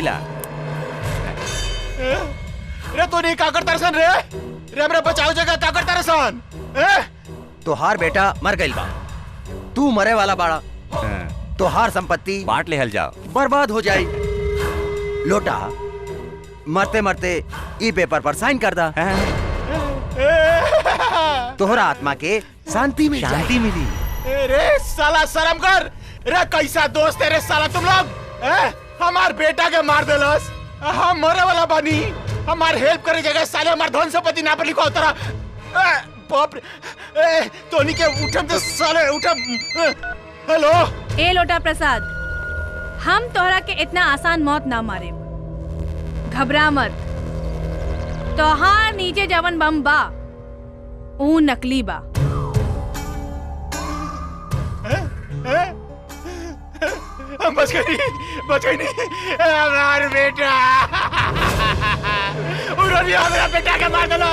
रे तो नहीं का करता सन रे हमरा बचाओ जगह का करता सन? तोहार बेटा मर गइल बा, तू मरे वाला बाड़ा, तोहार संपत्ति बांट लेहल जाओ, बर्बाद हो जाई। लोटा, मरते मरते ई पेपर पर साइन कर दा। तोहरा आत्मा के शांति मिली। रे साला शर्म कर रे, कैसा दोस्त है रे साला तुम लोग? हमार बेटा के मार देलस, हम मरे वाला बानी। हमार हेल्प करे जगह साले हमार धन संपत्ति ना पर लिखो उतरा। बाप रे, तोनी के उठम तो साले उठम। हेलो ए लोटा प्रसाद, हम तोहरा के इतना आसान मौत ना मारे। घबरा मत, तोहार नीचे जवन बम बा ऊ नकली बा। बच गई नहीं हमार बेटा। उन्होंने हमारा बेटा के मार दिला,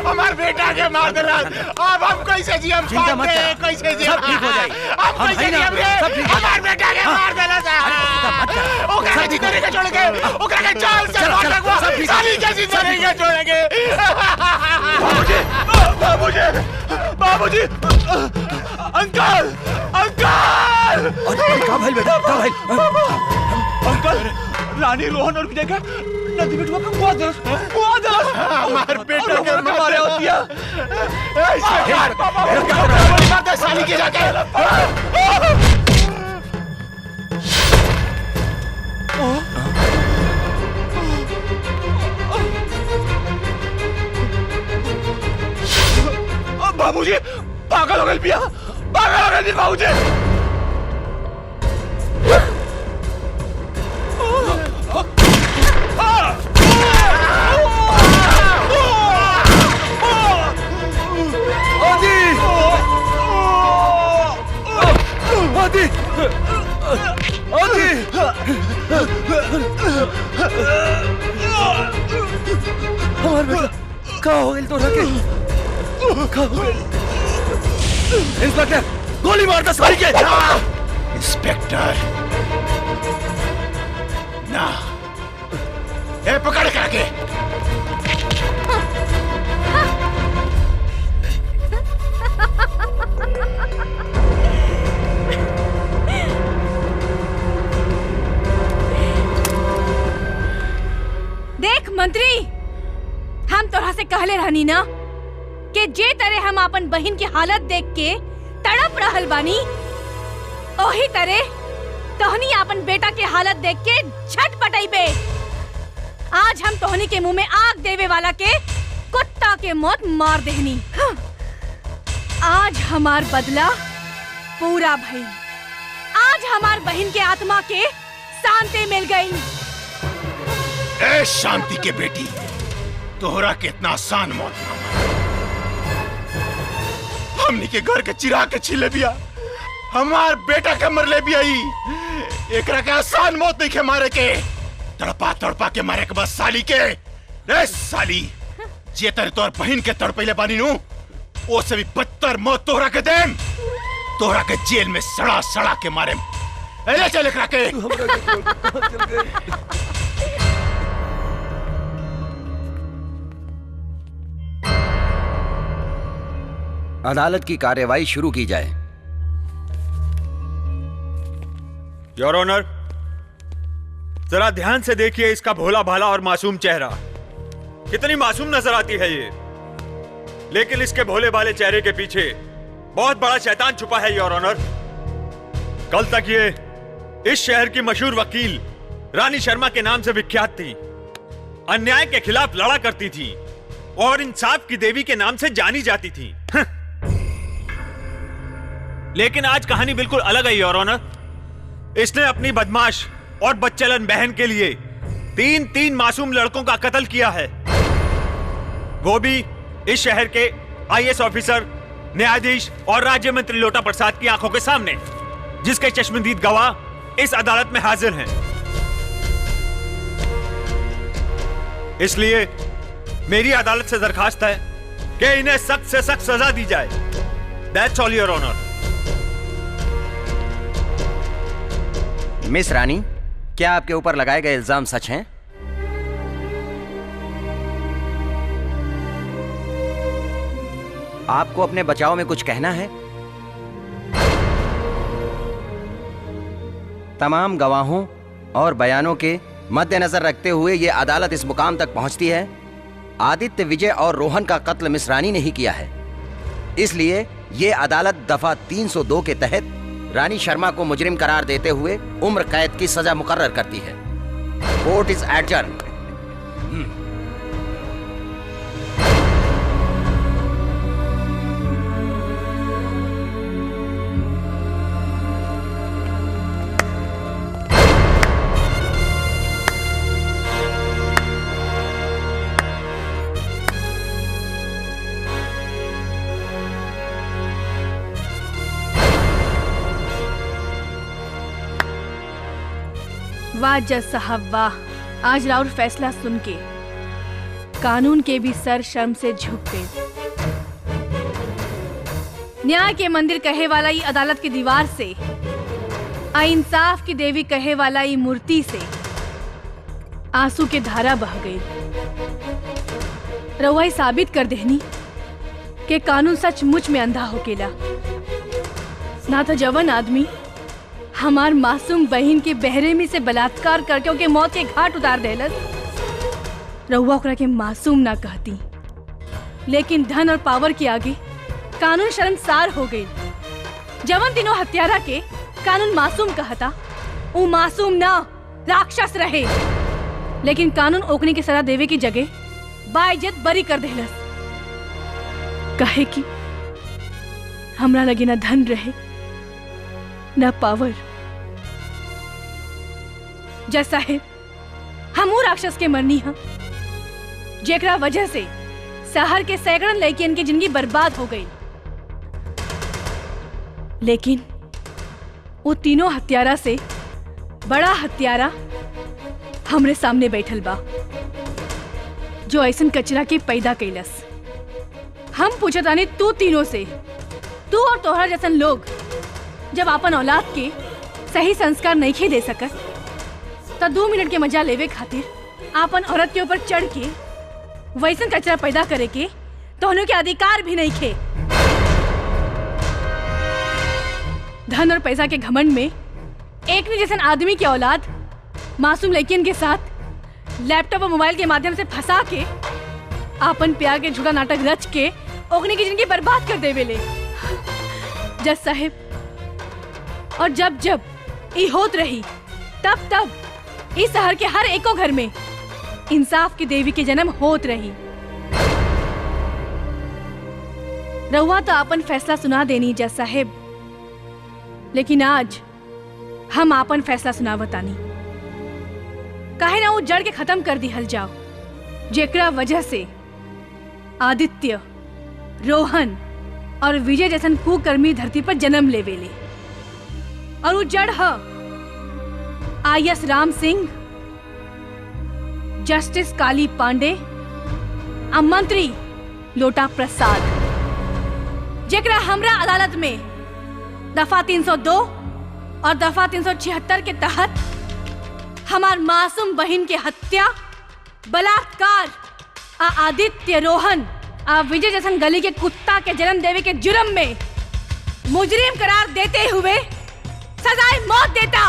हमार बेटा के मार दिला। अब हम कैसे जी? हम चिंता मत कर, कैसे जी? सब ठीक हो जाए। हम कैसे जी? हमार बेटा के मार दिला ओकरा के जिंदा नहीं छोड़ेंगे, ओकरा के जान से मार लगवा, साली के जिंदा नहीं छोड़ेंगे। बाबूजी, अंकल का भाई बेटा, का भाई? अंकल, रानी रोहन और विजय का नदी में डूबा बहुत जलस। हमारे बेटे के मारे होती है। मारते साली के जाके। बाबूजी पागल हो गए पिया, पागल हो गए बाबूजी। का हो गई तोरा के का हो गई इंस्पेक्टर गोली मार दे सारी के इंस्पेक्टर ना ए पकड़ के देख मंत्री, हम तोरा से कहले रहनी ना कि जे तरह हम अपन बहन की हालत देख के तड़प रहल बानी, ओही तरह तोहनी अपन बेटा के हालत देख के झटपटाइबे। आज हम तोहनी के मुंह में आग देवे वाला के कुत्ता के मौत मार देहनी। आज हमार बदला पूरा भई। आज हमार बहन के आत्मा के शांति मिल गई। ए शांति के बेटी, तोहरा के इतना आसान मौत ना मार। हमनी के घर के चिराग के छीले बिया, हमार बेटा के मरले बिया। एकरा के आसान मौत नहीं के मारे के, तड़पा तड़पा के मारे के बस साली के। रे साली, जे तर तोर बहन के तड़पैले बानी नु, ओ से भी बदतर मौत तोहरा के देम। तोहरा के जेल में सड़ा सड़ा के मारे। ले चल एकरा के। अदालत की कार्यवाही शुरू की जाए। योर ऑनर, जरा ध्यान से देखिए इसका भोला भाला और मासूम चेहरा। कितनी मासूम नजर आती है ये, लेकिन इसके भोले भाले चेहरे के पीछे बहुत बड़ा शैतान छुपा है योर ऑनर। कल तक ये इस शहर की मशहूर वकील रानी शर्मा के नाम से विख्यात थी। अन्याय के खिलाफ लड़ा करती थी और इंसाफ की देवी के नाम से जानी जाती थी। लेकिन आज कहानी बिल्कुल अलग है योर ऑनर। इसने अपनी बदमाश और बच्चलन बहन के लिए 3 मासूम लड़कों का कत्ल किया है, वो भी इस शहर के आईएएस ऑफिसर, न्यायाधीश और राज्य मंत्री लोटा प्रसाद की आंखों के सामने, जिसके चश्मदीद गवाह इस अदालत में हाजिर हैं। इसलिए मेरी अदालत से दरखास्त है कि इन्हें सख्त से सख्त सजा दी जाए। That's all your honour. Miss Rani, क्या आपके ऊपर लगाए गए इल्जाम सच हैं? आपको अपने बचाव में कुछ कहना है? तमाम गवाहों और बयानों के मद्देनजर रखते हुए यह अदालत इस मुकाम तक पहुंचती है, आदित्य, विजय और रोहन का कत्ल मिस रानी ने ही किया है। इसलिए यह अदालत दफा 302 के तहत रानी शर्मा को मुजरिम करार देते हुए उम्र कैद की सजा मुकर्रर करती है। Court is adjourn. वाह जज साहब वाह, आज राउर फैसला सुन के कानून के भी सर शर्म से झुक गए। न्याय के मंदिर कहे वाला ये अदालत की दीवार से, इंसाफ की देवी कहे वाला ये मूर्ति से आंसू के धारा बह गई। रउआ साबित कर देनी कि कानून सचमुच में अंधा होकेला। ना तो जवान आदमी हमार मासूम बहन के बेरहमी से बलात्कार करके उनके मौत के घाट उतार देलस, रउआ ओकरा के मासूम ना कहती। लेकिन धन और पावर के आगे कानून शर्मसार हो गई। जवन दिनों हत्यारा के कानून मासूम कहता, वो मासूम ना राक्षस रहे। लेकिन कानून ओकने की सजा देवे की जगह बाइज्जत बरी कर देलस। कहे कि हमरा लगे ना धन रहे ना पावर। जज साहेब, हमू राक्षस के मरनी हा, जेकरा वजह से शहर के सैकड़न लड़कियन की जिंदगी बर्बाद हो गई। लेकिन वो तीनों हत्यारा से बड़ा हत्यारा हमरे सामने बैठल बा, जो ऐसन कचरा के पैदा कैलस। हम पूछत आनी तू तीनों से, तू और तोहरा जैसन लोग जब अपन औलाद के सही संस्कार नहीं दे सकत तो 2 मिनट के मजा लेवे खातिर अपन औरत के ऊपर चढ़ के वैसन कचरा पैदा करे के तोहनों के अधिकार भी नहीं खे। धन और पैसा के घमंड में एक ने जैसन आदमी की औलाद मासूम लड़कियन के साथ लैपटॉप और मोबाइल के माध्यम से फंसा के आपन प्यार के झूठा नाटक रच के ओकने की जिंदगी बर्बाद कर देवे ले। जज साहिब, और जब जब ये होत रही तब तब इस शहर के हर एको घर में इंसाफ की देवी के जन्म होत रही। रहुआ तो आपन फैसला सुना देनी जज साहिब, लेकिन आज हम आपन फैसला सुनावतानी। काहे ना वो जड़ के खत्म कर दिहल जाओ जेकरा वजह से आदित्य, रोहन और विजय जैसन कुकर्मी धरती पर जन्म लेवेले। और वो जड़ है IS राम सिंह, जस्टिस काली पांडे और मंत्री लोटा प्रसाद, जेकरा हमरा अदालत में दफा 302 और दफा 376 के तहत हमार मासूम बहन के हत्या, बलात्कार आ आदित्य, रोहन आ विजय जैसन गली के कुत्ता के जन्म देवे के जुर्म में मुजरिम करार देते हुए सजाए मौत देता।